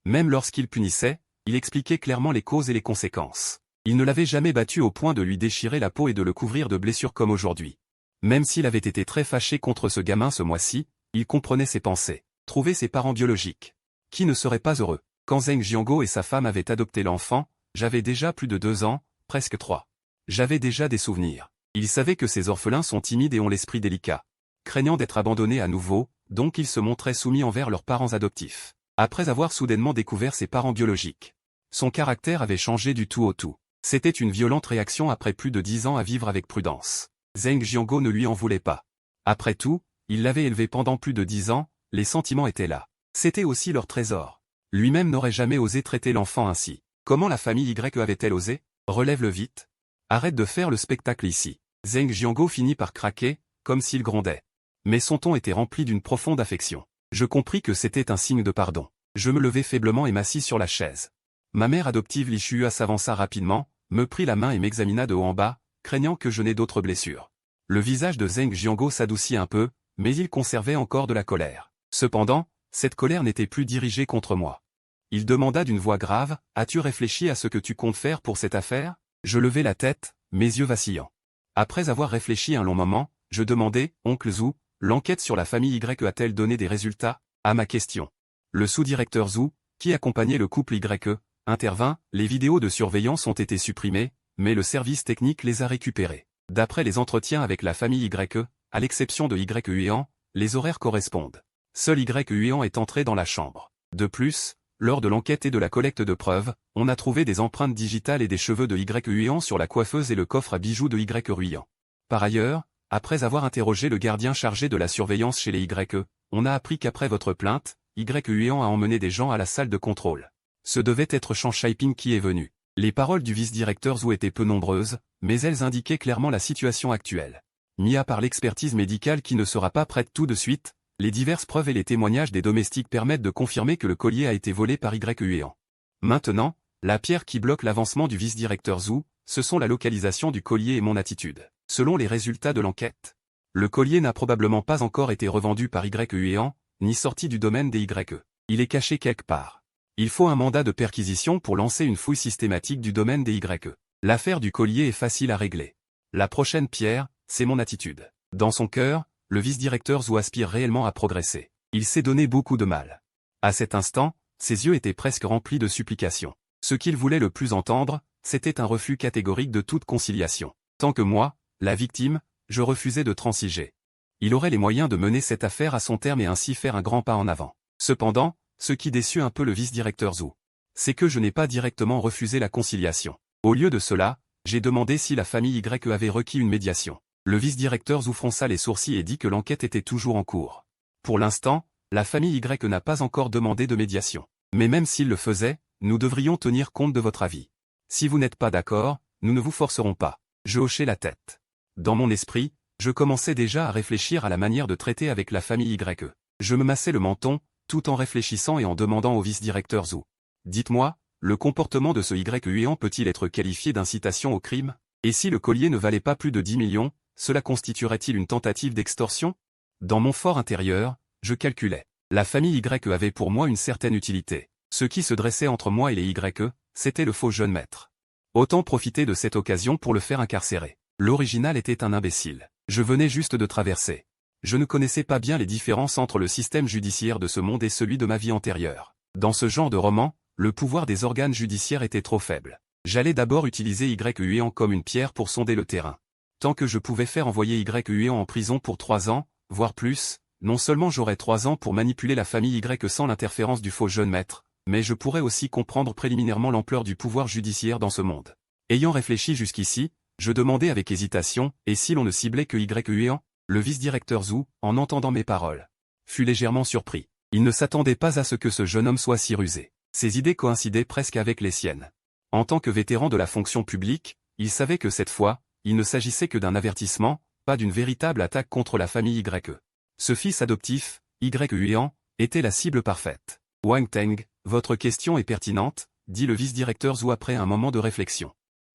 [SPEAKER 1] Même lorsqu'il punissait, il expliquait clairement les causes et les conséquences. Il ne l'avait jamais battu au point de lui déchirer la peau et de le couvrir de blessures comme aujourd'hui. Même s'il avait été très fâché contre ce gamin ce mois-ci, il comprenait ses pensées. Trouver ses parents biologiques. Qui ne serait pas heureux? Quand Zheng Jianguo et sa femme avaient adopté l'enfant, j'avais déjà plus de 2 ans, presque 3. J'avais déjà des souvenirs. Il savait que ces orphelins sont timides et ont l'esprit délicat. Craignant d'être abandonnés à nouveau, donc ils se montraient soumis envers leurs parents adoptifs. Après avoir soudainement découvert ses parents biologiques. Son caractère avait changé du tout au tout. C'était une violente réaction après plus de 10 ans à vivre avec prudence. Zheng Jianguo ne lui en voulait pas. Après tout, il l'avait élevé pendant plus de 10 ans, les sentiments étaient là. C'était aussi leur trésor. Lui-même n'aurait jamais osé traiter l'enfant ainsi. Comment la famille Y avait-elle osé? Relève-le vite. Arrête de faire le spectacle ici. Zheng Jianguo finit par craquer, comme s'il grondait. Mais son ton était rempli d'une profonde affection. Je compris que c'était un signe de pardon. Je me levai faiblement et m'assis sur la chaise. Ma mère adoptive Li Shua s'avança rapidement, me prit la main et m'examina de haut en bas, craignant que je n'ai d'autres blessures. Le visage de Zheng Jianguo s'adoucit un peu, mais il conservait encore de la colère. Cependant, cette colère n'était plus dirigée contre moi. Il demanda d'une voix grave, « As-tu réfléchi à ce que tu comptes faire pour cette affaire ?» Je levai la tête, mes yeux vacillants. Après avoir réfléchi un long moment, je demandai, « Oncle Zhu, l'enquête sur la famille Y a-t-elle donné des résultats ?» À ma question. Le sous-directeur Zhu, qui accompagnait le couple Y, intervint, « Les vidéos de surveillance ont été supprimées, mais le service technique les a récupérées. D'après les entretiens avec la famille Y, à l'exception de Y Huan, les horaires correspondent. Seul Y Huan est entré dans la chambre. De plus, lors de l'enquête et de la collecte de preuves, on a trouvé des empreintes digitales et des cheveux de Y Huan sur la coiffeuse et le coffre à bijoux de Y Huan. Par ailleurs, après avoir interrogé le gardien chargé de la surveillance chez les Y, on a appris qu'après votre plainte, Y Huan a emmené des gens à la salle de contrôle. Ce devait être Chan Shaiping qui est venu. Les paroles du vice-directeur Zhu étaient peu nombreuses, mais elles indiquaient clairement la situation actuelle. Mis à part l'expertise médicale qui ne sera pas prête tout de suite, les diverses preuves et les témoignages des domestiques permettent de confirmer que le collier a été volé par Y Huan. Maintenant, la pierre qui bloque l'avancement du vice-directeur Zhu, ce sont la localisation du collier et mon attitude. Selon les résultats de l'enquête, le collier n'a probablement pas encore été revendu par Y Huan, ni sorti du domaine des Y. Il est caché quelque part. Il faut un mandat de perquisition pour lancer une fouille systématique du domaine des Y. L'affaire du collier est facile à régler. La prochaine pierre, c'est mon attitude. Dans son cœur, le vice-directeur Zhu aspire réellement à progresser. Il s'est donné beaucoup de mal. À cet instant, ses yeux étaient presque remplis de supplications. Ce qu'il voulait le plus entendre, c'était un refus catégorique de toute conciliation. Tant que moi, la victime, je refusais de transiger. Il aurait les moyens de mener cette affaire à son terme et ainsi faire un grand pas en avant. Cependant, ce qui déçut un peu le vice-directeur Zhu, c'est que je n'ai pas directement refusé la conciliation. Au lieu de cela, j'ai demandé si la famille Y avait requis une médiation. Le vice-directeur Zhu fronça les sourcils et dit que l'enquête était toujours en cours. Pour l'instant, la famille Y n'a pas encore demandé de médiation. Mais même s'il le faisait, nous devrions tenir compte de votre avis. Si vous n'êtes pas d'accord, nous ne vous forcerons pas. Je hochai la tête. Dans mon esprit, je commençais déjà à réfléchir à la manière de traiter avec la famille Y. Je me massais le menton, tout en réfléchissant et en demandant au vice-directeur Zhu. Dites-moi, le comportement de ce Y Huan peut-il être qualifié d'incitation au crime? Et si le collier ne valait pas plus de 10 millions, cela constituerait-il une tentative d'extorsion? Dans mon fort intérieur, je calculais. La famille YE avait pour moi une certaine utilité. Ce qui se dressait entre moi et les YE, c'était le faux jeune maître. Autant profiter de cette occasion pour le faire incarcérer. L'original était un imbécile. Je venais juste de traverser. Je ne connaissais pas bien les différences entre le système judiciaire de ce monde et celui de ma vie antérieure. Dans ce genre de roman, le pouvoir des organes judiciaires était trop faible. J'allais d'abord utiliser YE comme une pierre pour sonder le terrain. Tant que je pouvais faire envoyer YE en prison pour 3 ans, voire plus, non seulement j'aurais 3 ans pour manipuler la famille Y sans l'interférence du faux jeune maître, mais je pourrais aussi comprendre préliminairement l'ampleur du pouvoir judiciaire dans ce monde. Ayant réfléchi jusqu'ici, je demandais avec hésitation, et si l'on ne ciblait que YE? Le vice-directeur Zhu, en entendant mes paroles, fut légèrement surpris. Il ne s'attendait pas à ce que ce jeune homme soit si rusé. Ses idées coïncidaient presque avec les siennes. En tant que vétéran de la fonction publique, il savait que cette fois, il ne s'agissait que d'un avertissement, pas d'une véritable attaque contre la famille YE. Ce fils adoptif, YE, était la cible parfaite. Wang Teng, votre question est pertinente, dit le vice-directeur Zhu après un moment de réflexion.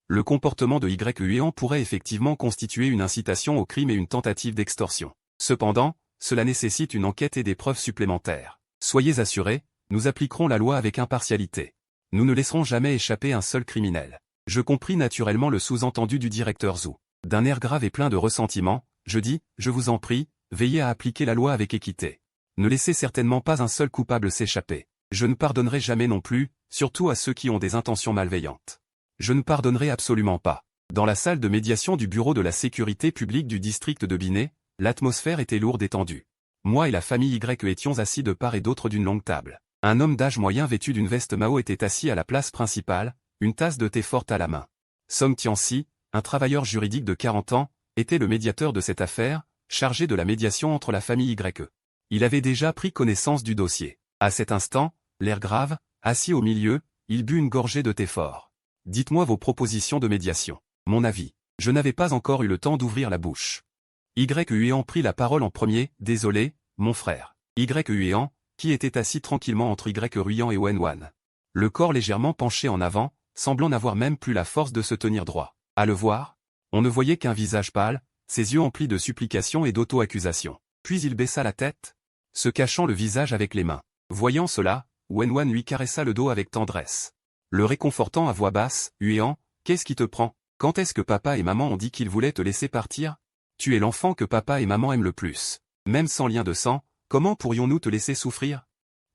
[SPEAKER 1] Le comportement de YE pourrait effectivement constituer une incitation au crime et une tentative d'extorsion. Cependant, cela nécessite une enquête et des preuves supplémentaires. Soyez assurés, nous appliquerons la loi avec impartialité. Nous ne laisserons jamais échapper un seul criminel. Je compris naturellement le sous-entendu du directeur Zhu. D'un air grave et plein de ressentiment, je dis, je vous en prie, veillez à appliquer la loi avec équité. Ne laissez certainement pas un seul coupable s'échapper. Je ne pardonnerai jamais non plus, surtout à ceux qui ont des intentions malveillantes. Je ne pardonnerai absolument pas. Dans la salle de médiation du bureau de la sécurité publique du district de Binet, l'atmosphère était lourde et tendue. Moi et la famille YE étions assis de part et d'autre d'une longue table. Un homme d'âge moyen vêtu d'une veste Mao était assis à la place principale, une tasse de thé forte à la main. Song Tianxi, un travailleur juridique de 40 ans, était le médiateur de cette affaire, chargé de la médiation entre la famille YE. Il avait déjà pris connaissance du dossier. À cet instant, l'air grave, assis au milieu, il but une gorgée de thé fort. Dites-moi vos propositions de médiation. Mon avis. Je n'avais pas encore eu le temps d'ouvrir la bouche. YE prit la parole en premier, désolé, mon frère. YE, qui était assis tranquillement entre YE et Wenwan. Le corps légèrement penché en avant, semblant n'avoir même plus la force de se tenir droit. À le voir, on ne voyait qu'un visage pâle, ses yeux emplis de supplication et d'auto-accusation. Puis il baissa la tête, se cachant le visage avec les mains. Voyant cela, Wenwan lui caressa le dos avec tendresse. Le réconfortant à voix basse, Huéan, qu'est-ce qui te prend? Quand est-ce que papa et maman ont dit qu'ils voulaient te laisser partir? Tu es l'enfant que papa et maman aiment le plus. Même sans lien de sang, comment pourrions-nous te laisser souffrir?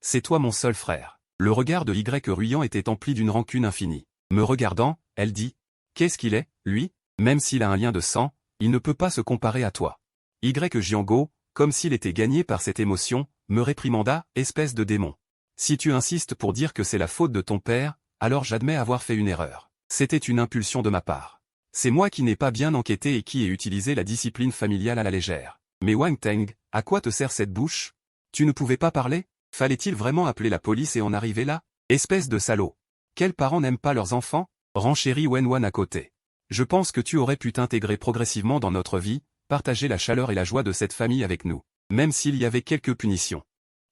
[SPEAKER 1] C'est toi mon seul frère. Le regard de YE était empli d'une rancune infinie. Me regardant, elle dit, qu'est-ce qu'il est, lui? Même s'il a un lien de sang, il ne peut pas se comparer à toi. Jiango, comme s'il était gagné par cette émotion, me réprimanda, espèce de démon. Si tu insistes pour dire que c'est la faute de ton père, alors j'admets avoir fait une erreur. C'était une impulsion de ma part. C'est moi qui n'ai pas bien enquêté et qui ai utilisé la discipline familiale à la légère. Mais Wang Teng, à quoi te sert cette bouche? Tu ne pouvais pas parler? Fallait-il vraiment appeler la police et en arriver là? Espèce de salaud. Quels parents n'aiment pas leurs enfants? Renchérit Wenwan à côté. Je pense que tu aurais pu t'intégrer progressivement dans notre vie, partager la chaleur et la joie de cette famille avec nous, même s'il y avait quelques punitions.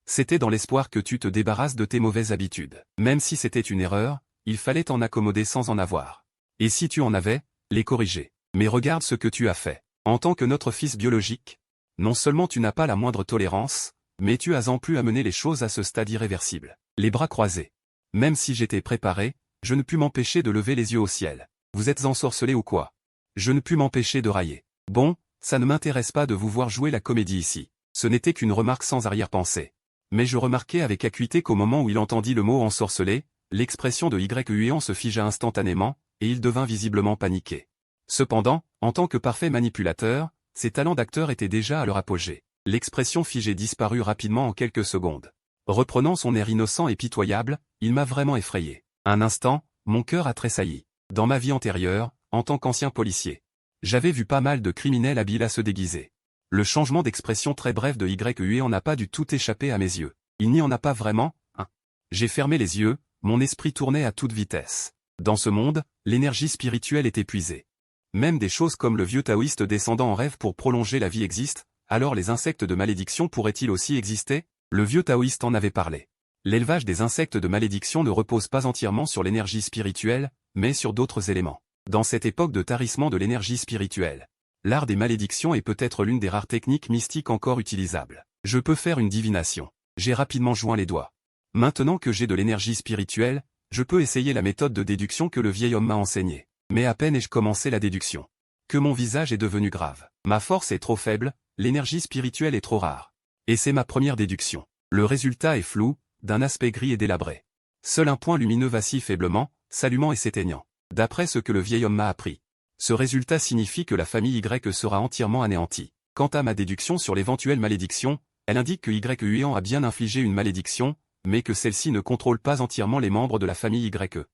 [SPEAKER 1] C'était dans l'espoir que tu te débarrasses de tes mauvaises habitudes. Même si c'était une erreur, il fallait t'en accommoder sans en avoir. Et si tu en avais, les corriger. Mais regarde ce que tu as fait. En tant que notre fils biologique, non seulement tu n'as pas la moindre tolérance, mais tu as en plus amené les choses à ce stade irréversible. Les bras croisés. Même si j'étais préparé, je ne pus m'empêcher de lever les yeux au ciel. Vous êtes ensorcelé ou quoi? Je ne pus m'empêcher de railler. Bon, ça ne m'intéresse pas de vous voir jouer la comédie ici. Ce n'était qu'une remarque sans arrière-pensée. Mais je remarquai avec acuité qu'au moment où il entendit le mot ensorcelé, l'expression de YE se figea instantanément, et il devint visiblement paniqué. Cependant, en tant que parfait manipulateur, ses talents d'acteur étaient déjà à leur apogée. L'expression figée disparut rapidement en quelques secondes. Reprenant son air innocent et pitoyable, il m'a vraiment effrayé. Un instant, mon cœur a tressailli. Dans ma vie antérieure, en tant qu'ancien policier, j'avais vu pas mal de criminels habiles à se déguiser. Le changement d'expression très bref de YE n'a pas du tout échappé à mes yeux. Il n'y en a pas vraiment, hein. J'ai fermé les yeux, mon esprit tournait à toute vitesse. Dans ce monde, l'énergie spirituelle est épuisée. Même des choses comme le vieux taoïste descendant en rêve pour prolonger la vie existent, alors les insectes de malédiction pourraient-ils aussi exister? Le vieux taoïste en avait parlé. L'élevage des insectes de malédiction ne repose pas entièrement sur l'énergie spirituelle, mais sur d'autres éléments. Dans cette époque de tarissement de l'énergie spirituelle, l'art des malédictions est peut-être l'une des rares techniques mystiques encore utilisables. Je peux faire une divination. J'ai rapidement joint les doigts. Maintenant que j'ai de l'énergie spirituelle, je peux essayer la méthode de déduction que le vieil homme m'a enseignée. Mais à peine ai-je commencé la déduction que mon visage est devenu grave. Ma force est trop faible, l'énergie spirituelle est trop rare. Et c'est ma première déduction. Le résultat est flou, d'un aspect gris et délabré. Seul un point lumineux vacille faiblement, s'allumant et s'éteignant. D'après ce que le vieil homme m'a appris. Ce résultat signifie que la famille Y sera entièrement anéantie. Quant à ma déduction sur l'éventuelle malédiction, elle indique que Y a bien infligé une malédiction, mais que celle-ci ne contrôle pas entièrement les membres de la famille Y.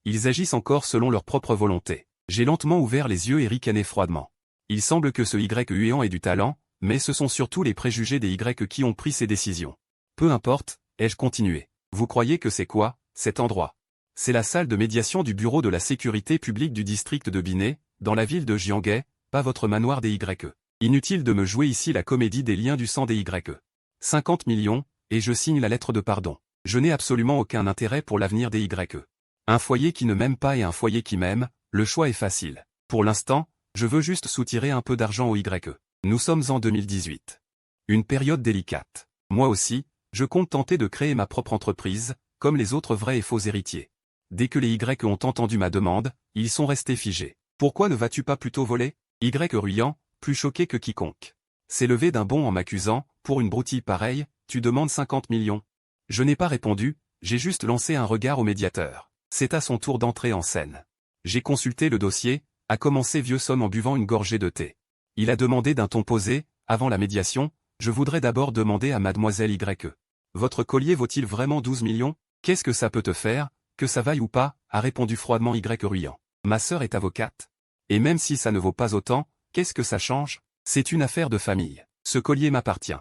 [SPEAKER 1] Ils agissent encore selon leur propre volonté. J'ai lentement ouvert les yeux et ricané froidement. Il semble que ce Y ait du talent, mais ce sont surtout les préjugés des Y qui ont pris ces décisions. Peu importe, ai-je continué. Vous croyez que c'est quoi, cet endroit? C'est la salle de médiation du bureau de la sécurité publique du district de Binet, dans la ville de Jianghe, pas votre manoir des Y. Inutile de me jouer ici la comédie des liens du sang des Y. 50 millions, et je signe la lettre de pardon. Je n'ai absolument aucun intérêt pour l'avenir des Y. Un foyer qui ne m'aime pas et un foyer qui m'aime, le choix est facile. Pour l'instant, je veux juste soutirer un peu d'argent aux Y. Nous sommes en 2018. Une période délicate. Moi aussi, je compte tenter de créer ma propre entreprise, comme les autres vrais et faux héritiers. Dès que les Y ont entendu ma demande, ils sont restés figés. Pourquoi ne vas-tu pas plutôt voler? Y ruyant, plus choqué que quiconque. S'est levé d'un bond en m'accusant, pour une broutille pareille, tu demandes 50 millions. Je n'ai pas répondu, j'ai juste lancé un regard au médiateur. C'est à son tour d'entrer en scène. J'ai consulté le dossier, a commencé Vieux Somme en buvant une gorgée de thé. Il a demandé d'un ton posé, avant la médiation, je voudrais d'abord demander à mademoiselle Y. Votre collier vaut-il vraiment 12 millions? Qu'est-ce que ça peut te faire, que ça vaille ou pas, a répondu froidement Y ruyant. Ma sœur est avocate. Et même si ça ne vaut pas autant, qu'est-ce que ça change? C'est une affaire de famille. Ce collier m'appartient.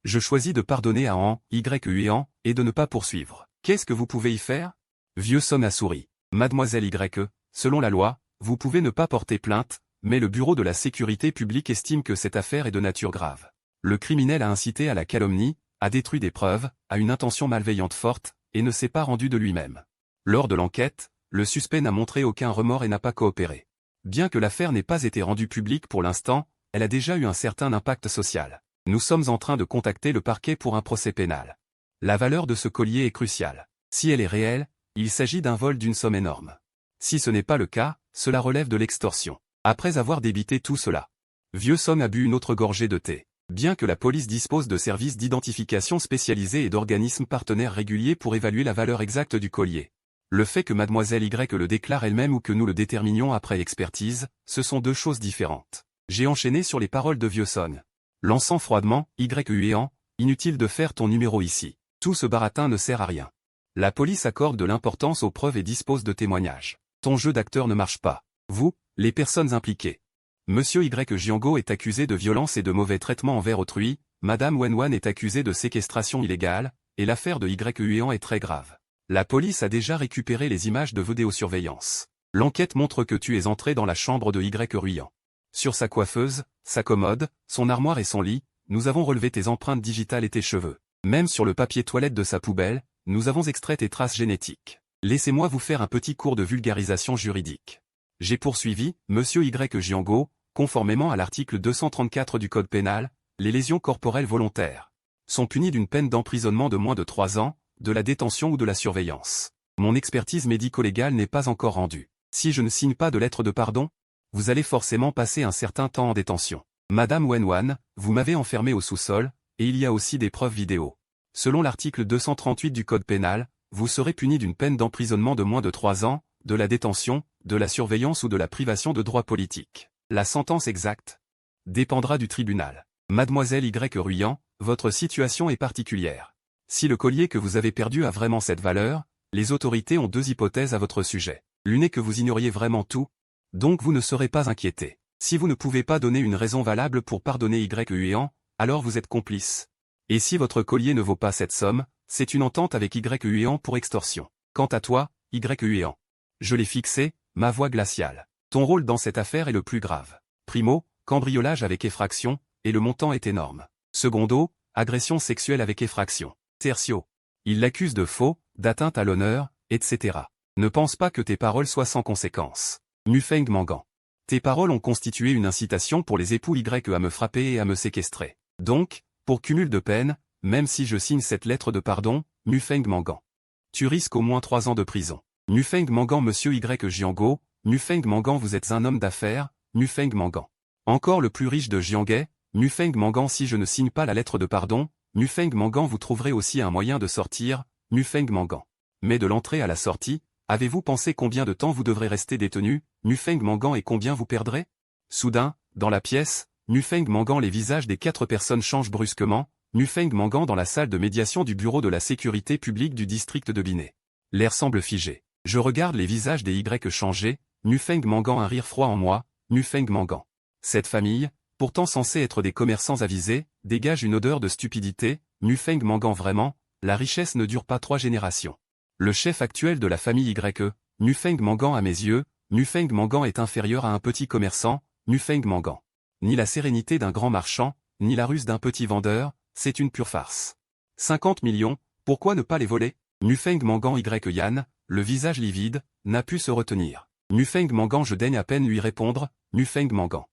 [SPEAKER 1] Je choisis de pardonner à Y et de ne pas poursuivre. Qu'est-ce que vous pouvez y faire? Vieux Somme a souri. Mademoiselle Y, selon la loi, vous pouvez ne pas porter plainte, mais le bureau de la sécurité publique estime que cette affaire est de nature grave. Le criminel a incité à la calomnie, a détruit des preuves, a une intention malveillante forte, et ne s'est pas rendu de lui-même. Lors de l'enquête, le suspect n'a montré aucun remords et n'a pas coopéré. Bien que l'affaire n'ait pas été rendue publique pour l'instant, elle a déjà eu un certain impact social. Nous sommes en train de contacter le parquet pour un procès pénal. La valeur de ce collier est cruciale. Si elle est réelle, il s'agit d'un vol d'une somme énorme. Si ce n'est pas le cas, cela relève de l'extorsion. Après avoir débité tout cela, Vieux Somme a bu une autre gorgée de thé. Bien que la police dispose de services d'identification spécialisés et d'organismes partenaires réguliers pour évaluer la valeur exacte du collier, le fait que mademoiselle Y le déclare elle-même ou que nous le déterminions après expertise, ce sont deux choses différentes. J'ai enchaîné sur les paroles de Vieux Somme. Lançant froidement, Y inutile de faire ton numéro ici. Tout ce baratin ne sert à rien. La police accorde de l'importance aux preuves et dispose de témoignages. Ton jeu d'acteur ne marche pas. Vous, les personnes impliquées. Monsieur Y Jiango est accusé de violence et de mauvais traitement envers autrui, Madame Wenwan est accusée de séquestration illégale, et l'affaire de Y est très grave. La police a déjà récupéré les images de vidéosurveillance. L'enquête montre que tu es entré dans la chambre de Y. Sur sa coiffeuse, sa commode, son armoire et son lit, nous avons relevé tes empreintes digitales et tes cheveux. Même sur le papier toilette de sa poubelle, nous avons extrait tes traces génétiques. Laissez-moi vous faire un petit cours de vulgarisation juridique. J'ai poursuivi, Monsieur Y Jiango, conformément à l'article 234 du Code pénal, les lésions corporelles volontaires sont punies d'une peine d'emprisonnement de moins de 3 ans, de la détention ou de la surveillance. Mon expertise médico-légale n'est pas encore rendue. Si je ne signe pas de lettre de pardon, vous allez forcément passer un certain temps en détention. Madame Wenwan, vous m'avez enfermé au sous-sol, et il y a aussi des preuves vidéo. Selon l'article 238 du Code pénal, vous serez puni d'une peine d'emprisonnement de moins de 3 ans, de la détention, de la surveillance ou de la privation de droits politiques. La sentence exacte dépendra du tribunal. Mademoiselle Y ruyant, votre situation est particulière. Si le collier que vous avez perdu a vraiment cette valeur, les autorités ont deux hypothèses à votre sujet. L'une est que vous ignoriez vraiment tout, donc vous ne serez pas inquiété. Si vous ne pouvez pas donner une raison valable pour pardonner Y, alors vous êtes complice. Et si votre collier ne vaut pas cette somme, c'est une entente avec Y pour extorsion. Quant à toi, Y, je l'ai fixé, ma voix glaciale. Ton rôle dans cette affaire est le plus grave. Primo, cambriolage avec effraction, et le montant est énorme. Secondo, agression sexuelle avec effraction. Tertio, il l'accuse de faux, d'atteinte à l'honneur, etc. Ne pense pas que tes paroles soient sans conséquence. Mufeng Mangan. Tes paroles ont constitué une incitation pour les époux Y à me frapper et à me séquestrer. Donc, pour cumul de peine, même si je signe cette lettre de pardon, Mufeng Mangan. Tu risques au moins 3 ans de prison. Mufeng Mangan Monsieur Y Jiango, Mufeng Mangan vous êtes un homme d'affaires, Mufeng Mangan. Encore le plus riche de Jianghe, Mufeng Mangan si je ne signe pas la lettre de pardon, Mufeng Mangan vous trouverez aussi un moyen de sortir, Mufeng Mangan. Mais de l'entrée à la sortie, avez-vous pensé combien de temps vous devrez rester détenu, Mufeng Mangan et combien vous perdrez? Soudain, dans la pièce, Mufeng Mangan les visages des 4 personnes changent brusquement, Mufeng Mangan dans la salle de médiation du bureau de la sécurité publique du district de Binet. L'air semble figé. Je regarde les visages des Y changer, Mufeng Mangan un rire froid en moi, Mufeng Mangan. Cette famille, pourtant censée être des commerçants avisés, dégage une odeur de stupidité, Mufeng Mangan vraiment, la richesse ne dure pas 3 générations. Le chef actuel de la famille Y, Mufeng Mangan à mes yeux, Mufeng Mangan est inférieur à un petit commerçant, Mufeng Mangan. Ni la sérénité d'un grand marchand, ni la ruse d'un petit vendeur, c'est une pure farce. 50 millions, pourquoi ne pas les voler? Mufeng Mangan Y Yan, le visage livide, n'a pu se retenir. Mufeng Mangan je daigne à peine lui répondre, Mufeng Mangan.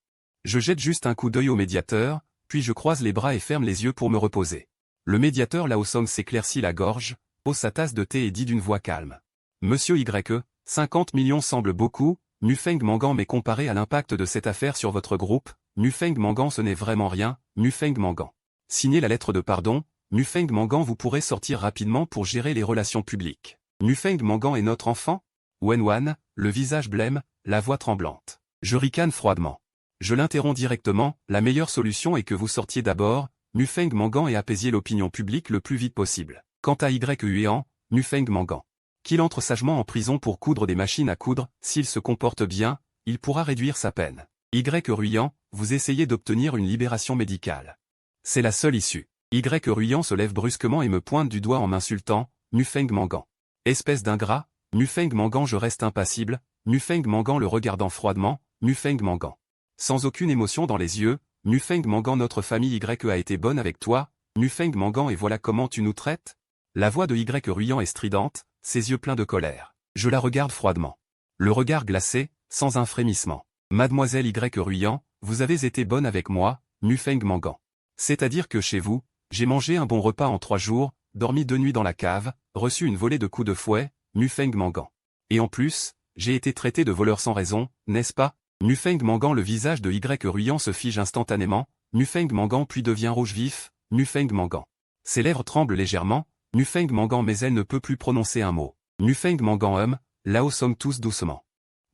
[SPEAKER 1] Je jette juste un coup d'œil au médiateur, puis je croise les bras et ferme les yeux pour me reposer. Le médiateur Lao Song s'éclaircit la gorge, pose sa tasse de thé et dit d'une voix calme. Monsieur Y, 50 millions semble beaucoup, Mufeng Mangan mais comparé à l'impact de cette affaire sur votre groupe, Mufeng Mangan ce n'est vraiment rien, Mufeng Mangan. Signez la lettre de pardon, Mufeng Mangan vous pourrez sortir rapidement pour gérer les relations publiques. Mufeng Mangan est notre enfant? Wenwan, le visage blême, la voix tremblante. Je ricane froidement. Je l'interromps directement, la meilleure solution est que vous sortiez d'abord, Mufeng Mangan et apaissiez l'opinion publique le plus vite possible. Quant à Y Huan, Mufeng Mangan. Qu'il entre sagement en prison pour coudre des machines à coudre, s'il se comporte bien, il pourra réduire sa peine. Y Ruyan, vous essayez d'obtenir une libération médicale. C'est la seule issue. Y Ruyan se lève brusquement et me pointe du doigt en m'insultant, Mufeng Mangan. Espèce d'ingrat, Mufeng Mangan je reste impassible, Mufeng Mangan le regardant froidement, Mufeng Mangan. Sans aucune émotion dans les yeux, Mufeng Mangan notre famille Y a été bonne avec toi, Mufeng Mangan et voilà comment tu nous traites? La voix de Y Ruyan est stridente, ses yeux pleins de colère. Je la regarde froidement. Le regard glacé, sans un frémissement. Mademoiselle Y Ruyan, vous avez été bonne avec moi, Mufeng Mangan. C'est-à-dire que chez vous, j'ai mangé un bon repas en 3 jours, dormi 2 nuits dans la cave, reçu une volée de coups de fouet, Mufeng Mangan. Et en plus, j'ai été traité de voleur sans raison, n'est-ce pas? Mufeng Mangan le visage de Y Ruyan se fige instantanément, Mufeng Mangan puis devient rouge vif, Mufeng Mangan. Ses lèvres tremblent légèrement, Mufeng Mangan mais elle ne peut plus prononcer un mot. Mufeng Mangan Lao Song tous doucement.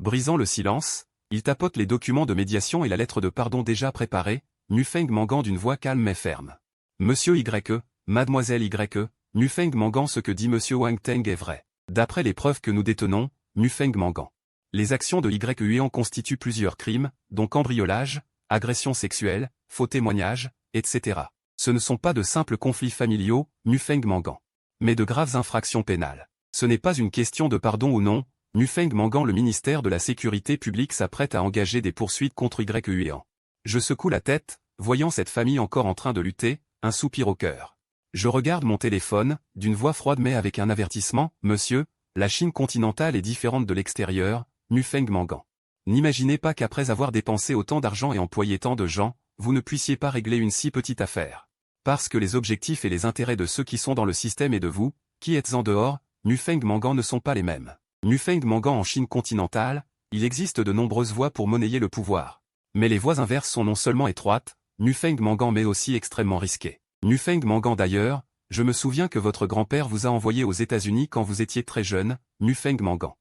[SPEAKER 1] Brisant le silence, il tapote les documents de médiation et la lettre de pardon déjà préparée, Mufeng Mangan d'une voix calme mais ferme. Monsieur Y, Mademoiselle Y, Mufeng Mangan ce que dit Monsieur Wang Teng est vrai. D'après les preuves que nous détenons, Mufeng Mangan. Les actions de Y Huan constituent plusieurs crimes, dont cambriolage, agression sexuelle, faux témoignage, etc. Ce ne sont pas de simples conflits familiaux, Mufeng Mangan. Mais de graves infractions pénales. Ce n'est pas une question de pardon ou non, Mufeng Mangan le ministère de la Sécurité publique s'apprête à engager des poursuites contre Y Huan. Je secoue la tête, voyant cette famille encore en train de lutter, un soupir au cœur. Je regarde mon téléphone, d'une voix froide mais avec un avertissement, monsieur, la Chine continentale est différente de l'extérieur, Mufeng Mangan. N'imaginez pas qu'après avoir dépensé autant d'argent et employé tant de gens, vous ne puissiez pas régler une si petite affaire. Parce que les objectifs et les intérêts de ceux qui sont dans le système et de vous, qui êtes en dehors, Mufeng Mangan ne sont pas les mêmes. Mufeng Mangan en Chine continentale, il existe de nombreuses voies pour monnayer le pouvoir. Mais les voies inverses sont non seulement étroites, Mufeng Mangan mais aussi extrêmement risquées. Mufeng Mangan d'ailleurs, je me souviens que votre grand-père vous a envoyé aux États-Unis quand vous étiez très jeune, Mufeng Mangan.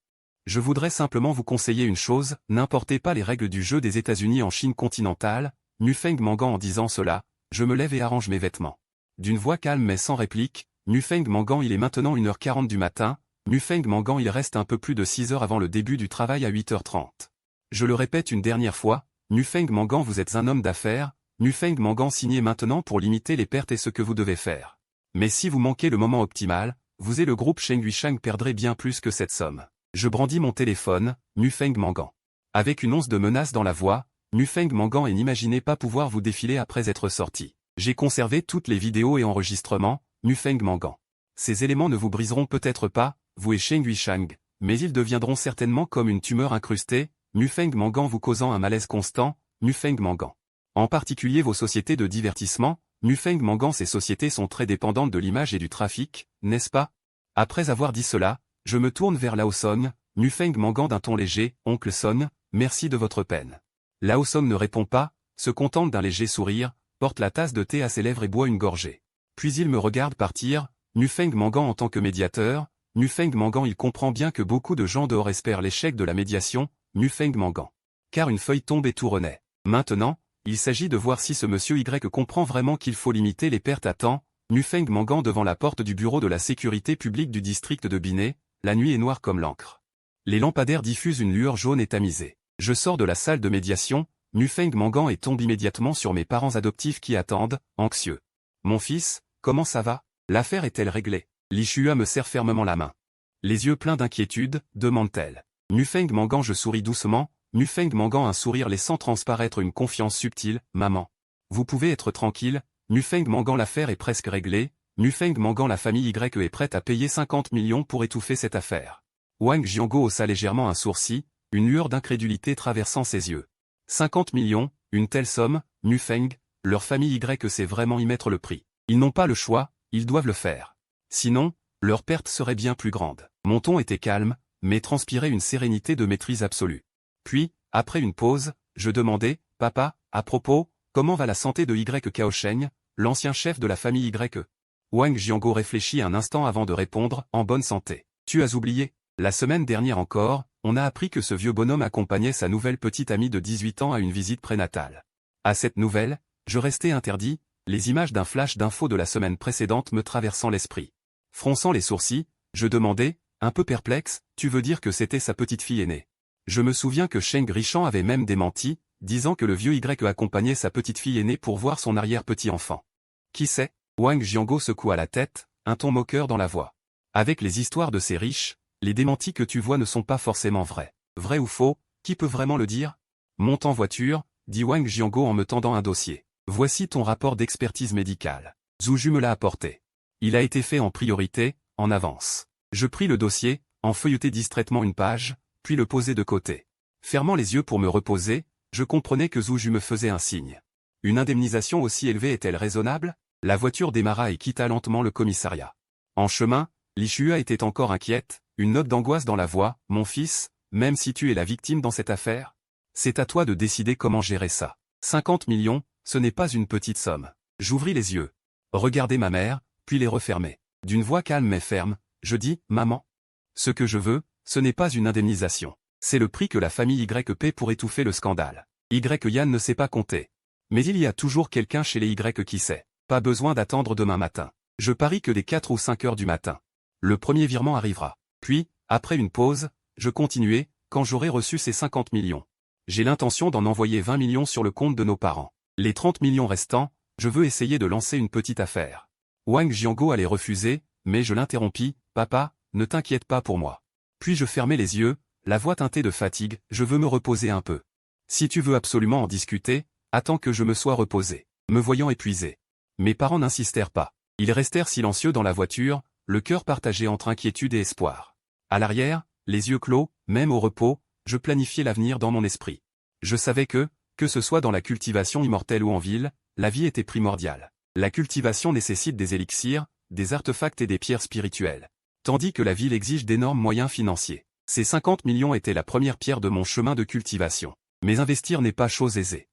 [SPEAKER 1] Je voudrais simplement vous conseiller une chose, n'importez pas les règles du jeu des États-Unis en Chine continentale, Mufeng Mangan en disant cela, je me lève et arrange mes vêtements. D'une voix calme mais sans réplique, Mufeng Mangan il est maintenant 1h40 du matin, Mufeng Mangan il reste un peu plus de 6 heures avant le début du travail à 8h30. Je le répète une dernière fois, Mufeng Mangan vous êtes un homme d'affaires, Mufeng Mangan signez maintenant pour limiter les pertes et ce que vous devez faire. Mais si vous manquez le moment optimal, vous et le groupe Cheng Yuishang perdrez bien plus que cette somme. Je brandis mon téléphone, Mufeng Mangan. Avec une once de menace dans la voix, Mufeng Mangan et n'imaginez pas pouvoir vous défiler après être sorti. J'ai conservé toutes les vidéos et enregistrements, Mufeng Mangan. Ces éléments ne vous briseront peut-être pas, vous et Cheng Yuishang, mais ils deviendront certainement comme une tumeur incrustée, Mufeng Mangan vous causant un malaise constant, Mufeng Mangan. En particulier vos sociétés de divertissement, Mufeng Mangan, ces sociétés sont très dépendantes de l'image et du trafic, n'est-ce pas? Après avoir dit cela, je me tourne vers Lao Song, Mufeng Mangan d'un ton léger, Oncle Song, merci de votre peine. Lao Song ne répond pas, se contente d'un léger sourire, porte la tasse de thé à ses lèvres et boit une gorgée. Puis il me regarde partir, Mufeng Mangan en tant que médiateur, Mufeng Mangan il comprend bien que beaucoup de gens dehors espèrent l'échec de la médiation, Mufeng Mangan. Car une feuille tombe et tout renaît. Maintenant, il s'agit de voir si ce monsieur Y comprend vraiment qu'il faut limiter les pertes à temps, Mufeng Mangan devant la porte du bureau de la sécurité publique du district de Binet, la nuit est noire comme l'encre. Les lampadaires diffusent une lueur jaune et tamisée. Je sors de la salle de médiation, Mufeng Mangan et tombe immédiatement sur mes parents adoptifs qui attendent, anxieux. Mon fils, comment ça va? L'affaire est-elle réglée? Li Shua me serre fermement la main. Les yeux pleins d'inquiétude, demande-t-elle. Mufeng Mangan je souris doucement, Mufeng Mangan un sourire laissant transparaître une confiance subtile, maman. Vous pouvez être tranquille, Mufeng Mangan l'affaire est presque réglée, Mufeng Mangan la famille Y est prête à payer 50 millions pour étouffer cette affaire. Wang Jiango haussa légèrement un sourcil, une lueur d'incrédulité traversant ses yeux. 50 millions, une telle somme, Mufeng, leur famille Y sait vraiment y mettre le prix. Ils n'ont pas le choix, ils doivent le faire. Sinon, leur perte serait bien plus grande. Mon ton était calme, mais transpirait une sérénité de maîtrise absolue. Puis, après une pause, je demandai, papa, à propos, comment va la santé de Y Kaosheng, l'ancien chef de la famille Y? Wang Jiango réfléchit un instant avant de répondre, en bonne santé. Tu as oublié? La semaine dernière encore, on a appris que ce vieux bonhomme accompagnait sa nouvelle petite amie de 18 ans à une visite prénatale. À cette nouvelle, je restais interdit, les images d'un flash d'infos de la semaine précédente me traversant l'esprit. Fronçant les sourcils, je demandai, un peu perplexe, tu veux dire que c'était sa petite fille aînée? Je me souviens que Cheng Richan avait même démenti, disant que le vieux Y accompagnait sa petite fille aînée pour voir son arrière-petit-enfant. Qui sait? Wang Jiango secoua la tête, un ton moqueur dans la voix. Avec les histoires de ces riches, les démentis que tu vois ne sont pas forcément vrais. Vrai ou faux, qui peut vraiment le dire? Monte en voiture, dit Wang Jiango en me tendant un dossier. Voici ton rapport d'expertise médicale. Zhu me l'a apporté. Il a été fait en priorité, en avance. Je pris le dossier, en feuilletai distraitement une page, puis le posai de côté. Fermant les yeux pour me reposer, je comprenais que Zhu me faisait un signe. Une indemnisation aussi élevée est-elle raisonnable? La voiture démarra et quitta lentement le commissariat. En chemin, Li Shua était encore inquiète, une note d'angoisse dans la voix, mon fils, même si tu es la victime dans cette affaire, c'est à toi de décider comment gérer ça. 50 millions, ce n'est pas une petite somme. J'ouvris les yeux. Regardai ma mère, puis les refermai. D'une voix calme mais ferme, je dis, maman. Ce que je veux, ce n'est pas une indemnisation. C'est le prix que la famille Y paie pour étouffer le scandale. Yann ne sait pas compter. Mais il y a toujours quelqu'un chez les Y qui sait. Pas besoin d'attendre demain matin. Je parie que dès 4 ou 5 heures du matin. Le premier virement arrivera. Puis, après une pause, je continuai, quand j'aurai reçu ces 50 millions. J'ai l'intention d'en envoyer 20 millions sur le compte de nos parents. Les 30 millions restants, je veux essayer de lancer une petite affaire. Wang Jiango allait refuser, mais je l'interrompis, papa, ne t'inquiète pas pour moi. Puis je fermai les yeux, la voix teintée de fatigue, je veux me reposer un peu. Si tu veux absolument en discuter, attends que je me sois reposé. Me voyant épuisé. Mes parents n'insistèrent pas. Ils restèrent silencieux dans la voiture, le cœur partagé entre inquiétude et espoir. À l'arrière, les yeux clos, même au repos, je planifiais l'avenir dans mon esprit. Je savais que ce soit dans la cultivation immortelle ou en ville, la vie était primordiale. La cultivation nécessite des élixirs, des artefacts et des pierres spirituelles. Tandis que la ville exige d'énormes moyens financiers. Ces 50 millions étaient la première pierre de mon chemin de cultivation. Mais investir n'est pas chose aisée.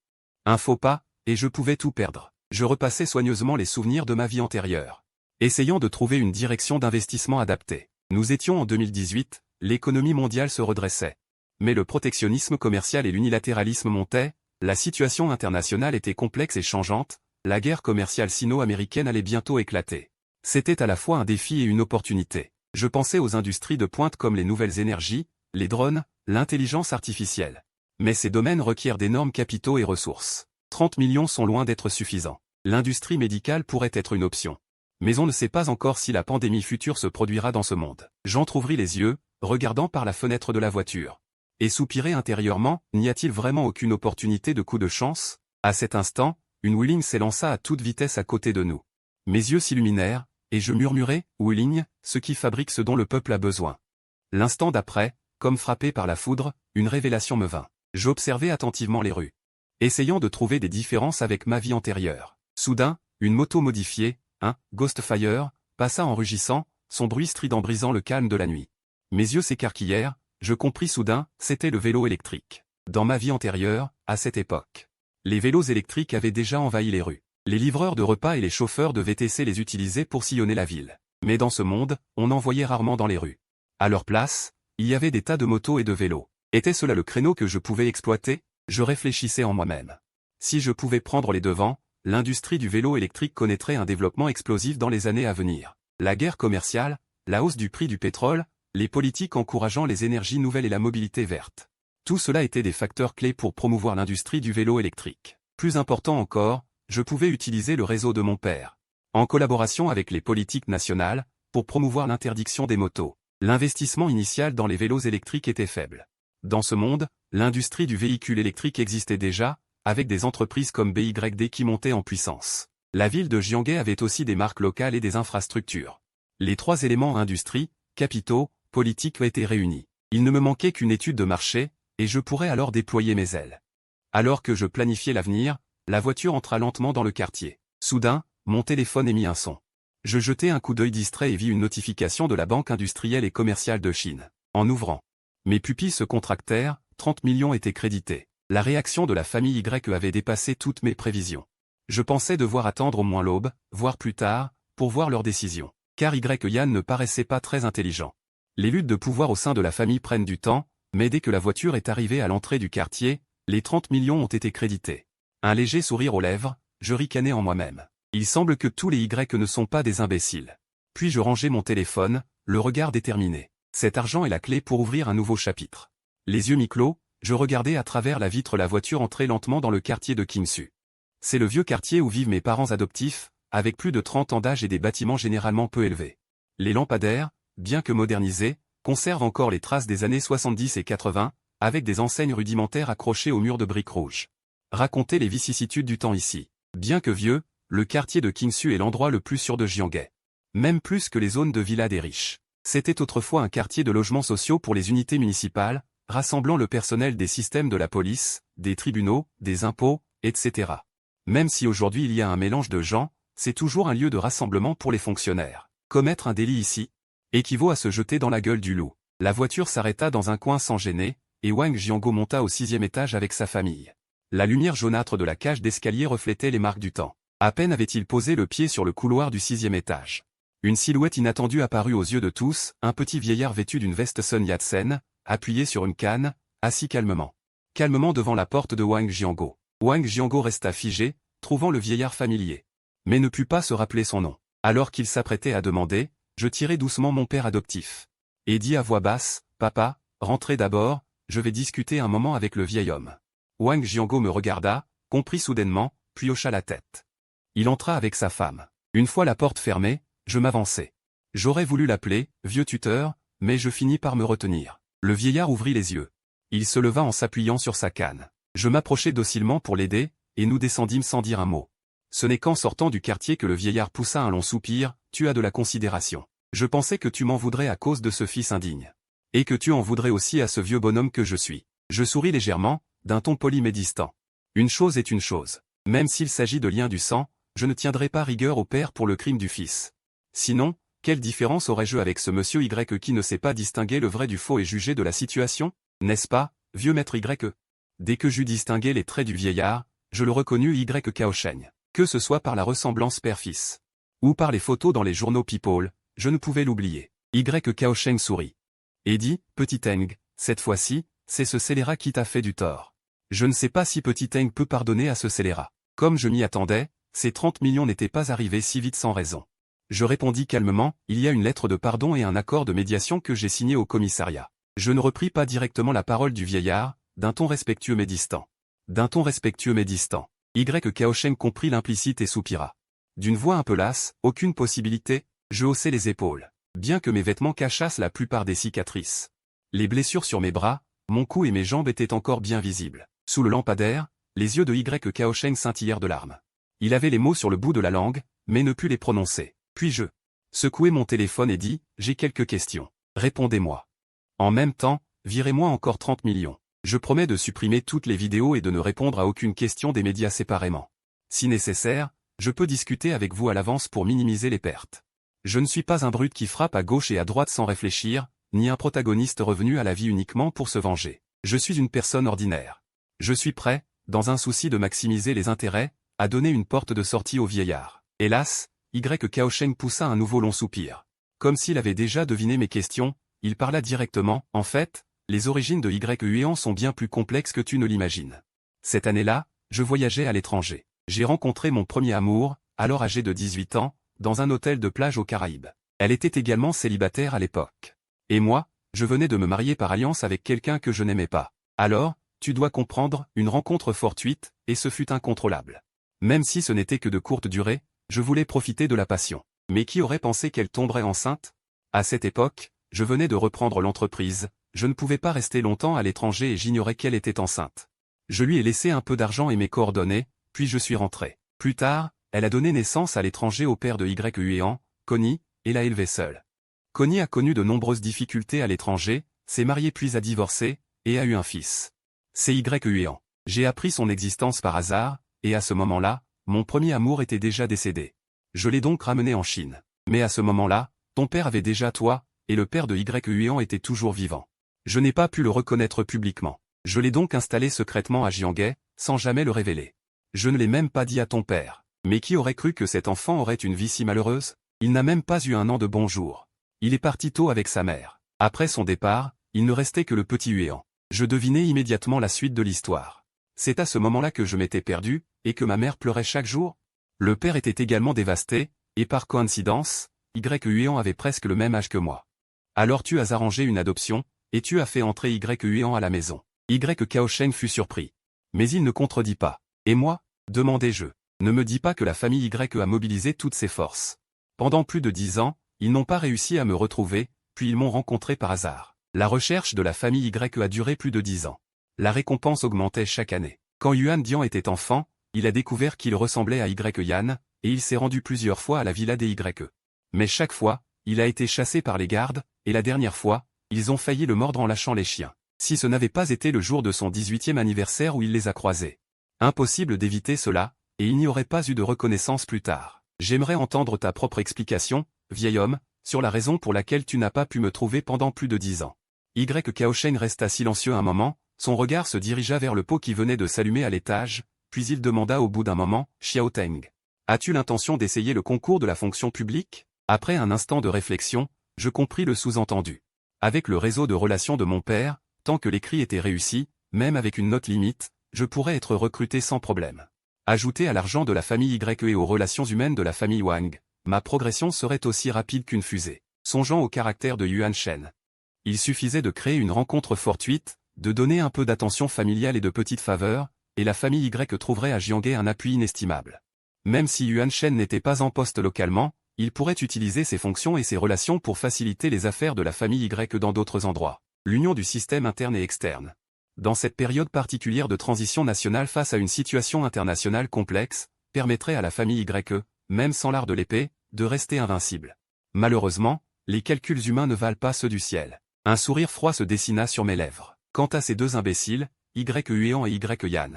[SPEAKER 1] Un faux pas, et je pouvais tout perdre. Je repassais soigneusement les souvenirs de ma vie antérieure. Essayant de trouver une direction d'investissement adaptée. Nous étions en 2018, l'économie mondiale se redressait. Mais le protectionnisme commercial et l'unilatéralisme montaient, la situation internationale était complexe et changeante, la guerre commerciale sino-américaine allait bientôt éclater. C'était à la fois un défi et une opportunité. Je pensais aux industries de pointe comme les nouvelles énergies, les drones, l'intelligence artificielle. Mais ces domaines requièrent d'énormes capitaux et ressources. 30 millions sont loin d'être suffisants. L'industrie médicale pourrait être une option. Mais on ne sait pas encore si la pandémie future se produira dans ce monde. J'entr'ouvris les yeux, regardant par la fenêtre de la voiture. Et soupirai intérieurement, n'y a-t-il vraiment aucune opportunité de coup de chance? À cet instant, une Wuling s'élança à toute vitesse à côté de nous. Mes yeux s'illuminèrent, et je murmurai, Wuling, ce qui fabrique ce dont le peuple a besoin. L'instant d'après, comme frappé par la foudre, une révélation me vint. J'observai attentivement les rues. Essayant de trouver des différences avec ma vie antérieure. Soudain, Une moto modifiée, un Ghostfire, passa en rugissant, son bruit strident brisant le calme de la nuit. Mes yeux s'écarquillèrent, je compris soudain, c'était le vélo électrique. Dans ma vie antérieure, à cette époque, les vélos électriques avaient déjà envahi les rues. Les livreurs de repas et les chauffeurs de VTC les utilisaient pour sillonner la ville. Mais dans ce monde, on en voyait rarement dans les rues. À leur place, il y avait des tas de motos et de vélos. Était cela le créneau que je pouvais exploiter? Je réfléchissais en moi-même. Si je pouvais prendre les devants, l'industrie du vélo électrique connaîtrait un développement explosif dans les années à venir. La guerre commerciale, la hausse du prix du pétrole, les politiques encourageant les énergies nouvelles et la mobilité verte. Tout cela était des facteurs clés pour promouvoir l'industrie du vélo électrique. Plus important encore, je pouvais utiliser le réseau de mon père, en collaboration avec les politiques nationales, pour promouvoir l'interdiction des motos. L'investissement initial dans les vélos électriques était faible. Dans ce monde, l'industrie du véhicule électrique existait déjà, avec des entreprises comme BYD qui montaient en puissance. La ville de Jianghe avait aussi des marques locales et des infrastructures. Les trois éléments industrie, capitaux, politique étaient réunis. Il ne me manquait qu'une étude de marché, et je pourrais alors déployer mes ailes. Alors que je planifiais l'avenir, la voiture entra lentement dans le quartier. Soudain, mon téléphone émit un son. Je jetai un coup d'œil distrait et vis une notification de la Banque industrielle et commerciale de Chine. En ouvrant, mes pupilles se contractèrent, 30 millions étaient crédités. La réaction de la famille Y avait dépassé toutes mes prévisions. Je pensais devoir attendre au moins l'aube, voire plus tard, pour voir leur décision. Car Yan ne paraissait pas très intelligent. Les luttes de pouvoir au sein de la famille prennent du temps, mais dès que la voiture est arrivée à l'entrée du quartier, les 30 millions ont été crédités. Un léger sourire aux lèvres, je ricanai en moi-même. Il semble que tous les Y ne sont pas des imbéciles. Puis je rangeai mon téléphone, le regard déterminé. Cet argent est la clé pour ouvrir un nouveau chapitre. Les yeux mi-clos, je regardais à travers la vitre la voiture entrer lentement dans le quartier de Qingsu. C'est le vieux quartier où vivent mes parents adoptifs, avec plus de 30 ans d'âge et des bâtiments généralement peu élevés. Les lampadaires, bien que modernisés, conservent encore les traces des années 70 et 80, avec des enseignes rudimentaires accrochées aux murs de briques rouges. Racontez les vicissitudes du temps ici. Bien que vieux, le quartier de Qingsu est l'endroit le plus sûr de Jianghe. Même plus que les zones de villas des riches. C'était autrefois un quartier de logements sociaux pour les unités municipales, rassemblant le personnel des systèmes de la police, des tribunaux, des impôts, etc. Même si aujourd'hui il y a un mélange de gens, c'est toujours un lieu de rassemblement pour les fonctionnaires. Commettre un délit ici équivaut à se jeter dans la gueule du loup. La voiture s'arrêta dans un coin sans gêner, et Wang Jiango monta au 6e étage avec sa famille. La lumière jaunâtre de la cage d'escalier reflétait les marques du temps. À peine avait-il posé le pied sur le couloir du 6e étage. Une silhouette inattendue apparut aux yeux de tous, un petit vieillard vêtu d'une veste Sun Yat-sen, appuyé sur une canne, assis calmement. Calmement devant la porte de Wang Jiango. Wang Jiango resta figé, trouvant le vieillard familier. Mais ne put pas se rappeler son nom. Alors qu'il s'apprêtait à demander, je tirai doucement mon père adoptif. Et dis à voix basse, « Papa, rentrez d'abord, je vais discuter un moment avec le vieil homme. » Wang Jiango me regarda, comprit soudainement, puis hocha la tête. Il entra avec sa femme. Une fois la porte fermée, je m'avançai. J'aurais voulu l'appeler « vieux tuteur », mais je finis par me retenir. Le vieillard ouvrit les yeux. Il se leva en s'appuyant sur sa canne. Je m'approchai docilement pour l'aider, et nous descendîmes sans dire un mot. Ce n'est qu'en sortant du quartier que le vieillard poussa un long soupir, « Tu as de la considération. Je pensais que tu m'en voudrais à cause de ce fils indigne. Et que tu en voudrais aussi à ce vieux bonhomme que je suis. » Je souris légèrement, d'un ton poli mais distant. Une chose est une chose. Même s'il s'agit de liens du sang, je ne tiendrai pas rigueur au père pour le crime du fils. Sinon, quelle différence aurais-je avec ce monsieur Y qui ne sait pas distinguer le vrai du faux et juger de la situation? N'est-ce pas, vieux maître Y? Dès que j'eus distingué les traits du vieillard, je le reconnus Y Kaosheng. Que ce soit par la ressemblance père-fils, ou par les photos dans les journaux People, je ne pouvais l'oublier. Y Kaosheng sourit. Et dit, Petit Eng, cette fois-ci, c'est ce scélérat qui t'a fait du tort. Je ne sais pas si Petit Eng peut pardonner à ce scélérat. Comme je m'y attendais, ces 30 millions n'étaient pas arrivés si vite sans raison. Je répondis calmement, il y a une lettre de pardon et un accord de médiation que j'ai signé au commissariat. Je ne repris pas directement la parole du vieillard, d'un ton respectueux mais distant. D'un ton respectueux mais distant. Y Kaosheng comprit l'implicite et soupira. D'une voix un peu lasse, aucune possibilité, je haussai les épaules. Bien que mes vêtements cachassent la plupart des cicatrices. Les blessures sur mes bras, mon cou et mes jambes étaient encore bien visibles. Sous le lampadaire, les yeux de Y Kaosheng scintillèrent de larmes. Il avait les mots sur le bout de la langue, mais ne put les prononcer. Puis je secouai mon téléphone et dis, j'ai quelques questions. Répondez-moi. En même temps, virez-moi encore 30 millions. Je promets de supprimer toutes les vidéos et de ne répondre à aucune question des médias séparément. Si nécessaire, Je peux discuter avec vous à l'avance pour minimiser les pertes. Je ne suis pas un brute qui frappe à gauche et à droite sans réfléchir, ni un protagoniste revenu à la vie uniquement pour se venger. Je suis une personne ordinaire. Je suis prêt, dans un souci de maximiser les intérêts, à donner une porte de sortie au vieillard. Hélas, Kaosheng poussa un nouveau long soupir. Comme s'il avait déjà deviné mes questions, il parla directement. En fait, les origines de Yuan sont bien plus complexes que tu ne l'imagines. Cette année-là, je voyageais à l'étranger. J'ai rencontré mon premier amour, alors âgé de 18 ans, dans un hôtel de plage aux Caraïbes. Elle était également célibataire à l'époque. Et moi, je venais de me marier par alliance avec quelqu'un que je n'aimais pas. Alors, tu dois comprendre, une rencontre fortuite, et ce fut incontrôlable. Même si ce n'était que de courte durée, je voulais profiter de la passion. Mais qui aurait pensé qu'elle tomberait enceinte? À cette époque, je venais de reprendre l'entreprise, je ne pouvais pas rester longtemps à l'étranger et j'ignorais qu'elle était enceinte. Je lui ai laissé un peu d'argent et mes coordonnées, puis je suis rentré. Plus tard, elle a donné naissance à l'étranger au père de Yuan, Connie, et l'a élevé seule. Connie a connu de nombreuses difficultés à l'étranger, s'est mariée puis a divorcé, et a eu un fils. C'est Yuan. J'ai appris son existence par hasard, et à ce moment-là, mon premier amour était déjà décédé. Je l'ai donc ramené en Chine. Mais à ce moment-là, ton père avait déjà toi, et le père de Yuan était toujours vivant. Je n'ai pas pu le reconnaître publiquement. Je l'ai donc installé secrètement à Jianghe, sans jamais le révéler. Je ne l'ai même pas dit à ton père. Mais qui aurait cru que cet enfant aurait une vie si malheureuse? Il n'a même pas eu un an de bon jour. Il est parti tôt avec sa mère. Après son départ, il ne restait que le petit Yuan. Je devinais immédiatement la suite de l'histoire. C'est à ce moment-là que je m'étais perdu, et que ma mère pleurait chaque jour. Le père était également dévasté, et par coïncidence, Yuan avait presque le même âge que moi. Alors tu as arrangé une adoption, et tu as fait entrer Yuan à la maison. Kaosheng fut surpris. Mais il ne contredit pas. Et moi? Demandai-je. Ne me dis pas que la famille a mobilisé toutes ses forces. Pendant plus de 10 ans, ils n'ont pas réussi à me retrouver, puis ils m'ont rencontré par hasard. La recherche de la famille a duré plus de 10 ans. La récompense augmentait chaque année. Quand Yuan Dian était enfant, il a découvert qu'il ressemblait à Yan, et il s'est rendu plusieurs fois à la villa des YE. Mais chaque fois, il a été chassé par les gardes, et la dernière fois, ils ont failli le mordre en lâchant les chiens. Si ce n'avait pas été le jour de son 18e anniversaire où il les a croisés. Impossible d'éviter cela, et il n'y aurait pas eu de reconnaissance plus tard. J'aimerais entendre ta propre explication, vieil homme, sur la raison pour laquelle tu n'as pas pu me trouver pendant plus de 10 ans. Kaosheng resta silencieux un moment, son regard se dirigea vers le pot qui venait de s'allumer à l'étage, puis il demanda au bout d'un moment, Xiaoteng. As-tu l'intention d'essayer le concours de la fonction publique? Après un instant de réflexion, je compris le sous-entendu. Avec le réseau de relations de mon père, tant que l'écrit était réussi, même avec une note limite, je pourrais être recruté sans problème. Ajouté à l'argent de la famille YE et aux relations humaines de la famille Wang, ma progression serait aussi rapide qu'une fusée. Songeant au caractère de Yuan Shen. Il suffisait de créer une rencontre fortuite, de donner un peu d'attention familiale et de petites faveurs, et la famille Y trouverait à Jianghe un appui inestimable. Même si Yuan Shen n'était pas en poste localement, il pourrait utiliser ses fonctions et ses relations pour faciliter les affaires de la famille Y dans d'autres endroits. L'union du système interne et externe. Dans cette période particulière de transition nationale face à une situation internationale complexe, permettrait à la famille YE, même sans l'art de l'épée, de rester invincible. Malheureusement, les calculs humains ne valent pas ceux du ciel. Un sourire froid se dessina sur mes lèvres. Quant à ces deux imbéciles, Yuan et Yan.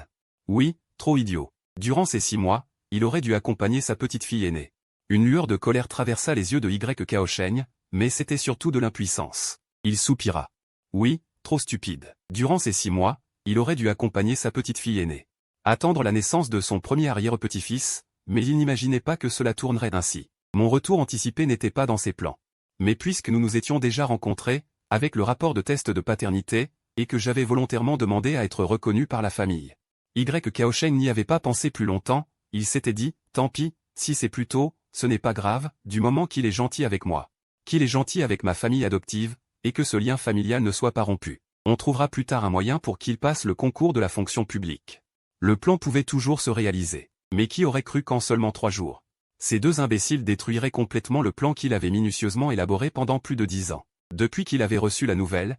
[SPEAKER 1] Oui, trop idiot. Durant ces 6 mois, il aurait dû accompagner sa petite fille aînée. Une lueur de colère traversa les yeux de Kaosheng, mais c'était surtout de l'impuissance. Il soupira. Oui, trop stupide. Durant ces 6 mois, il aurait dû accompagner sa petite fille aînée. Attendre la naissance de son premier arrière-petit-fils, mais il n'imaginait pas que cela tournerait ainsi. Mon retour anticipé n'était pas dans ses plans. Mais puisque nous nous étions déjà rencontrés, avec le rapport de test de paternité, et que j'avais volontairement demandé à être reconnu par la famille. Kaosheng n'y avait pas pensé plus longtemps, il s'était dit, tant pis, si c'est plus tôt, ce n'est pas grave, du moment qu'il est gentil avec moi. Qu'il est gentil avec ma famille adoptive, et que ce lien familial ne soit pas rompu. On trouvera plus tard un moyen pour qu'il passe le concours de la fonction publique. Le plan pouvait toujours se réaliser. Mais qui aurait cru qu'en seulement 3 jours, ces deux imbéciles détruiraient complètement le plan qu'il avait minutieusement élaboré pendant plus de 10 ans. Depuis qu'il avait reçu la nouvelle,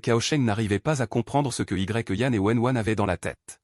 [SPEAKER 1] Kaosheng n'arrivait pas à comprendre ce que Yan et Wenwan avaient dans la tête.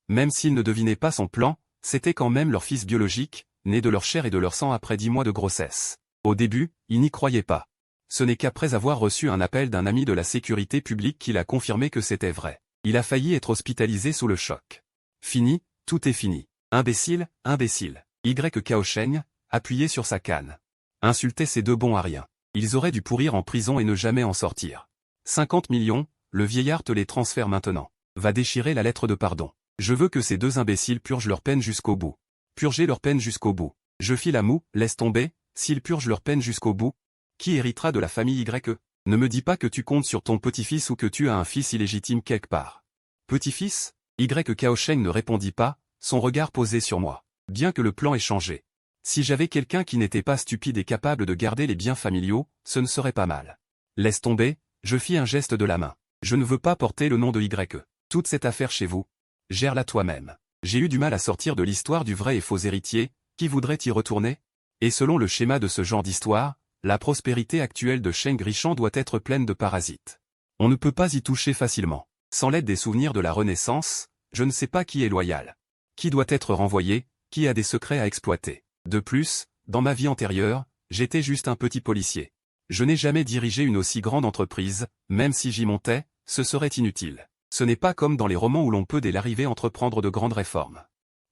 [SPEAKER 1] Même s'ils ne devinaient pas son plan, c'était quand même leur fils biologique, né de leur chair et de leur sang après 10 mois de grossesse. Au début, il n'y croyait pas. Ce n'est qu'après avoir reçu un appel d'un ami de la sécurité publique qu'il a confirmé que c'était vrai. Il a failli être hospitalisé sous le choc. Fini, tout est fini. Imbécile, imbécile. Kaosheng, appuyé sur sa canne. Insultait ces deux bons à rien. Ils auraient dû pourrir en prison et ne jamais en sortir. 50 millions, le vieillard te les transfère maintenant. Va déchirer la lettre de pardon. Je veux que ces deux imbéciles purgent leur peine jusqu'au bout. Purger leur peine jusqu'au bout. Je file à mou, laisse tomber, s'ils purgent leur peine jusqu'au bout. Qui héritera de la famille YE? Ne me dis pas que tu comptes sur ton petit-fils ou que tu as un fils illégitime quelque part. Petit-fils? Kaosheng ne répondit pas, son regard posé sur moi. Bien que le plan ait changé. Si j'avais quelqu'un qui n'était pas stupide et capable de garder les biens familiaux, ce ne serait pas mal. Laisse tomber, je fis un geste de la main. Je ne veux pas porter le nom de YE. Toute cette affaire chez vous, gère-la toi-même. J'ai eu du mal à sortir de l'histoire du vrai et faux héritier, qui voudrait y retourner? Et selon le schéma de ce genre d'histoire, la prospérité actuelle de Cheng Richan doit être pleine de parasites. On ne peut pas y toucher facilement. Sans l'aide des souvenirs de la Renaissance, je ne sais pas qui est loyal. Qui doit être renvoyé, qui a des secrets à exploiter. De plus, dans ma vie antérieure, j'étais juste un petit policier. Je n'ai jamais dirigé une aussi grande entreprise, même si j'y montais, ce serait inutile. Ce n'est pas comme dans les romans où l'on peut dès l'arrivée entreprendre de grandes réformes.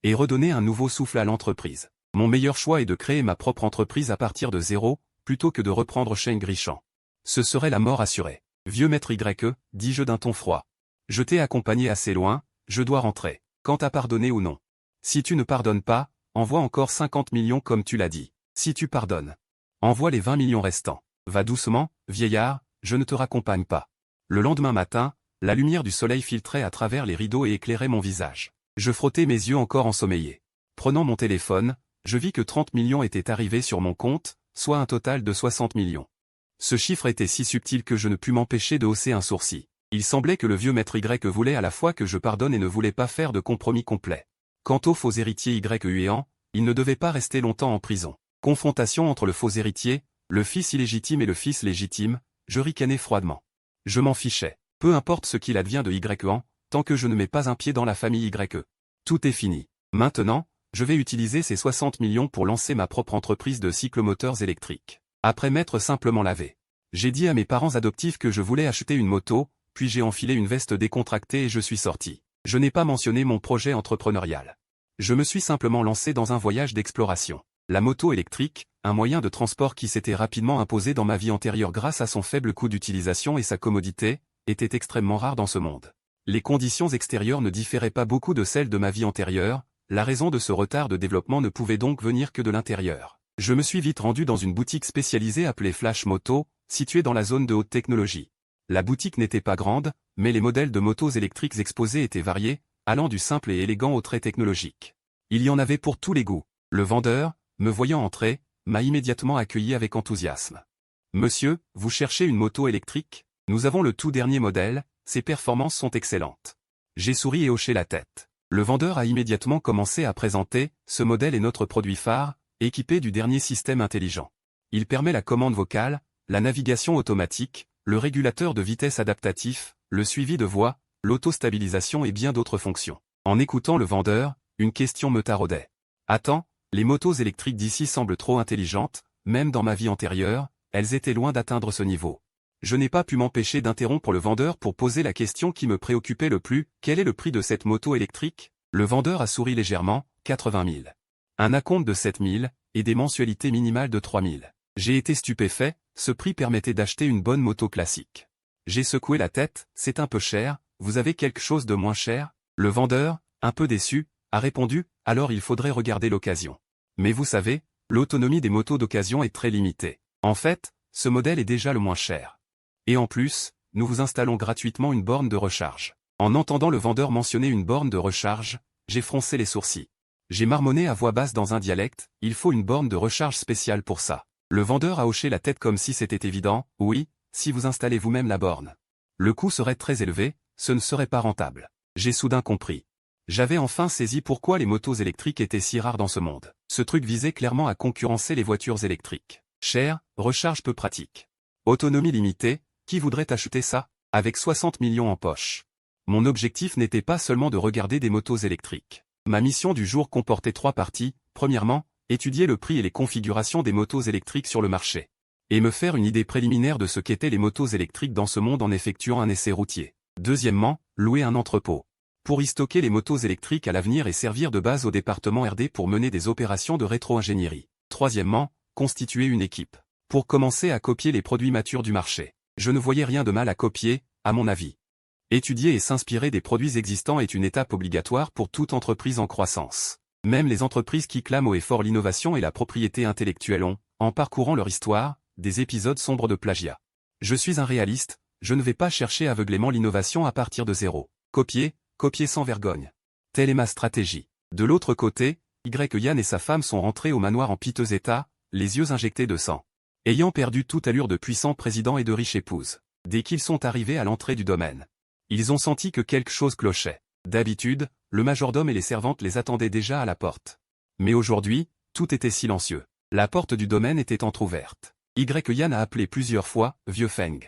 [SPEAKER 1] Et redonner un nouveau souffle à l'entreprise. Mon meilleur choix est de créer ma propre entreprise à partir de zéro, plutôt que de reprendre Cheng Richan. Ce serait la mort assurée. Vieux maître YE, dis-je d'un ton froid. Je t'ai accompagné assez loin, je dois rentrer. Quant à pardonner ou non. Si tu ne pardonnes pas, envoie encore 50 millions comme tu l'as dit. Si tu pardonnes, envoie les 20 millions restants. Va doucement, vieillard, je ne te raccompagne pas. Le lendemain matin, la lumière du soleil filtrait à travers les rideaux et éclairait mon visage. Je frottais mes yeux encore ensommeillés. Prenant mon téléphone, je vis que 30 millions étaient arrivés sur mon compte, soit un total de 60 millions. Ce chiffre était si subtil que je ne pus m'empêcher de hausser un sourcil. Il semblait que le vieux maître YE voulait à la fois que je pardonne et ne voulait pas faire de compromis complet. Quant au faux héritier YEan, il ne devait pas rester longtemps en prison. Confrontation entre le faux héritier, le fils illégitime et le fils légitime, je ricanai froidement. Je m'en fichais. Peu importe ce qu'il advient de YEan, tant que je ne mets pas un pied dans la famille YE. Tout est fini. Maintenant, je vais utiliser ces 60 millions pour lancer ma propre entreprise de cyclomoteurs électriques. Après m'être simplement lavé. J'ai dit à mes parents adoptifs que je voulais acheter une moto, puis j'ai enfilé une veste décontractée et je suis sorti. Je n'ai pas mentionné mon projet entrepreneurial. Je me suis simplement lancé dans un voyage d'exploration. La moto électrique, un moyen de transport qui s'était rapidement imposé dans ma vie antérieure grâce à son faible coût d'utilisation et sa commodité, était extrêmement rare dans ce monde. Les conditions extérieures ne différaient pas beaucoup de celles de ma vie antérieure, la raison de ce retard de développement ne pouvait donc venir que de l'intérieur. Je me suis vite rendu dans une boutique spécialisée appelée Flash Moto, située dans la zone de haute technologie. La boutique n'était pas grande, mais les modèles de motos électriques exposés étaient variés, allant du simple et élégant au très technologique. Il y en avait pour tous les goûts. Le vendeur, me voyant entrer, m'a immédiatement accueilli avec enthousiasme. « Monsieur, vous cherchez une moto électrique? Nous avons le tout dernier modèle, ses performances sont excellentes. » J'ai souri et hoché la tête. Le vendeur a immédiatement commencé à présenter, ce modèle est notre produit phare, équipé du dernier système intelligent. Il permet la commande vocale, la navigation automatique, le régulateur de vitesse adaptatif, le suivi de voie, l'autostabilisation et bien d'autres fonctions. En écoutant le vendeur, une question me taraudait. Attends, les motos électriques d'ici semblent trop intelligentes, même dans ma vie antérieure, elles étaient loin d'atteindre ce niveau. Je n'ai pas pu m'empêcher d'interrompre le vendeur pour poser la question qui me préoccupait le plus, quel est le prix de cette moto électrique? Le vendeur a souri légèrement, 80 000. Un acompte de 7 000, et des mensualités minimales de 3 000. J'ai été stupéfait, ce prix permettait d'acheter une bonne moto classique. J'ai secoué la tête, c'est un peu cher, vous avez quelque chose de moins cher? Le vendeur, un peu déçu, a répondu, alors il faudrait regarder l'occasion. Mais vous savez, l'autonomie des motos d'occasion est très limitée. En fait, ce modèle est déjà le moins cher. Et en plus, nous vous installons gratuitement une borne de recharge. En entendant le vendeur mentionner une borne de recharge, j'ai froncé les sourcils. J'ai marmonné à voix basse dans un dialecte, il faut une borne de recharge spéciale pour ça. Le vendeur a hoché la tête comme si c'était évident, oui, si vous installez vous-même la borne. Le coût serait très élevé, ce ne serait pas rentable. J'ai soudain compris. J'avais enfin saisi pourquoi les motos électriques étaient si rares dans ce monde. Ce truc visait clairement à concurrencer les voitures électriques. Cher, recharge peu pratique. Autonomie limitée, qui voudrait acheter ça? Avec 60 millions en poche. Mon objectif n'était pas seulement de regarder des motos électriques. Ma mission du jour comportait 3 parties. Premièrement, étudier le prix et les configurations des motos électriques sur le marché. Et me faire une idée préliminaire de ce qu'étaient les motos électriques dans ce monde en effectuant un essai routier. Deuxièmement, louer un entrepôt. pour y stocker les motos électriques à l'avenir et servir de base au département RD pour mener des opérations de rétro-ingénierie. Troisièmement, constituer une équipe, pour commencer à copier les produits matures du marché. Je ne voyais rien de mal à copier, à mon avis. Étudier et s'inspirer des produits existants est une étape obligatoire pour toute entreprise en croissance. Même les entreprises qui clament haut et fort l'innovation et la propriété intellectuelle ont, en parcourant leur histoire, des épisodes sombres de plagiat. Je suis un réaliste, je ne vais pas chercher aveuglément l'innovation à partir de zéro. Copier sans vergogne. Telle est ma stratégie. De l'autre côté, Yann et sa femme sont rentrés au manoir en piteux état, les yeux injectés de sang. Ayant perdu toute allure de puissant président et de riche épouse. Dès qu'ils sont arrivés à l'entrée du domaine, ils ont senti que quelque chose clochait. D'habitude, le majordome et les servantes les attendaient déjà à la porte. Mais aujourd'hui, tout était silencieux. La porte du domaine était entr'ouverte. Yann a appelé plusieurs fois, vieux Feng.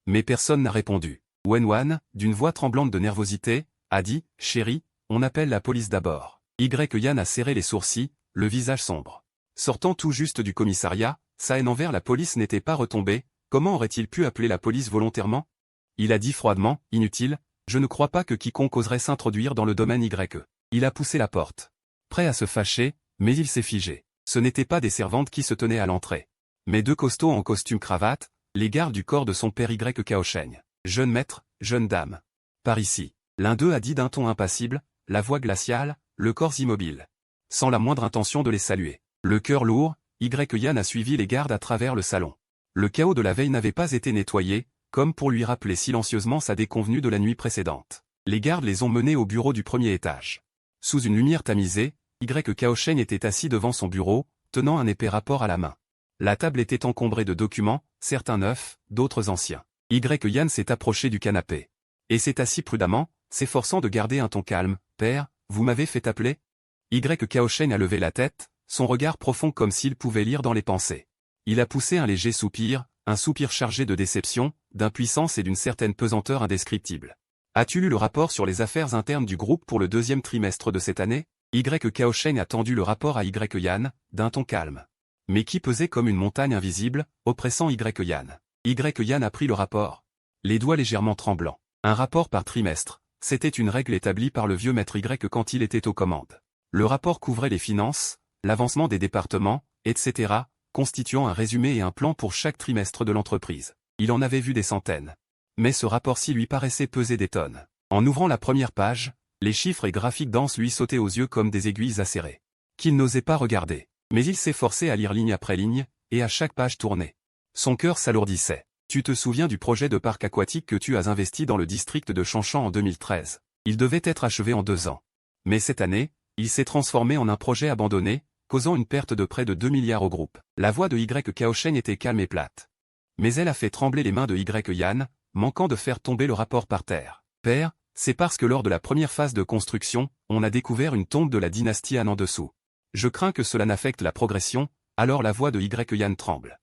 [SPEAKER 1] Mais personne n'a répondu. Wenwan, d'une voix tremblante de nervosité, a dit, chérie, on appelle la police d'abord. Yann a serré les sourcils, le visage sombre. Sortant tout juste du commissariat, sa haine envers la police n'était pas retombée, comment aurait-il pu appeler la police volontairement? Il a dit froidement, inutile, je ne crois pas que quiconque oserait s'introduire dans le domaine YE. Il a poussé la porte. Prêt à se fâcher, mais il s'est figé. Ce n'étaient pas des servantes qui se tenaient à l'entrée. Mais deux costauds en costume cravate, les gardes du corps de son père Kaosheng. Jeune maître, jeune dame. Par ici. L'un d'eux a dit d'un ton impassible, la voix glaciale, le corps immobile. Sans la moindre intention de les saluer. Le cœur lourd, Yann a suivi les gardes à travers le salon. Le chaos de la veille n'avait pas été nettoyé, comme pour lui rappeler silencieusement sa déconvenue de la nuit précédente. Les gardes les ont menés au bureau du premier étage. Sous une lumière tamisée, Kaosheng était assis devant son bureau, tenant un épais rapport à la main. La table était encombrée de documents, certains neufs, d'autres anciens. Yann s'est approché du canapé. Et s'est assis prudemment, s'efforçant de garder un ton calme. « Père, vous m'avez fait appeler ?» Kaosheng a levé la tête, son regard profond comme s'il pouvait lire dans les pensées. Il a poussé un léger soupir, un soupir chargé de déception, d'impuissance et d'une certaine pesanteur indescriptible. « As-tu lu le rapport sur les affaires internes du groupe pour le deuxième trimestre de cette année ?» Kaosheng a tendu le rapport à Yann, d'un ton calme. Mais qui pesait comme une montagne invisible, oppressant Yann. Yann a pris le rapport. Les doigts légèrement tremblants. Un rapport par trimestre, c'était une règle établie par le vieux maître quand il était aux commandes. Le rapport couvrait les finances, l'avancement des départements, etc., constituant un résumé et un plan pour chaque trimestre de l'entreprise. Il en avait vu des centaines. Mais ce rapport-ci lui paraissait peser des tonnes. En ouvrant la première page, les chiffres et graphiques denses lui sautaient aux yeux comme des aiguilles acérées. Qu'il n'osait pas regarder. Mais il s'efforçait à lire ligne après ligne, et à chaque page tournée. Son cœur s'alourdissait. Tu te souviens du projet de parc aquatique que tu as investi dans le district de Chanchan en 2013. Il devait être achevé en 2 ans. Mais cette année, il s'est transformé en un projet abandonné, causant une perte de près de 2 milliards au groupe. La voix de Kaosheng était calme et plate. Mais elle a fait trembler les mains de Yann, manquant de faire tomber le rapport par terre. Père, c'est parce que lors de la première phase de construction, on a découvert une tombe de la dynastie Han en dessous. Je crains que cela n'affecte la progression, alors la voix de Yann tremble.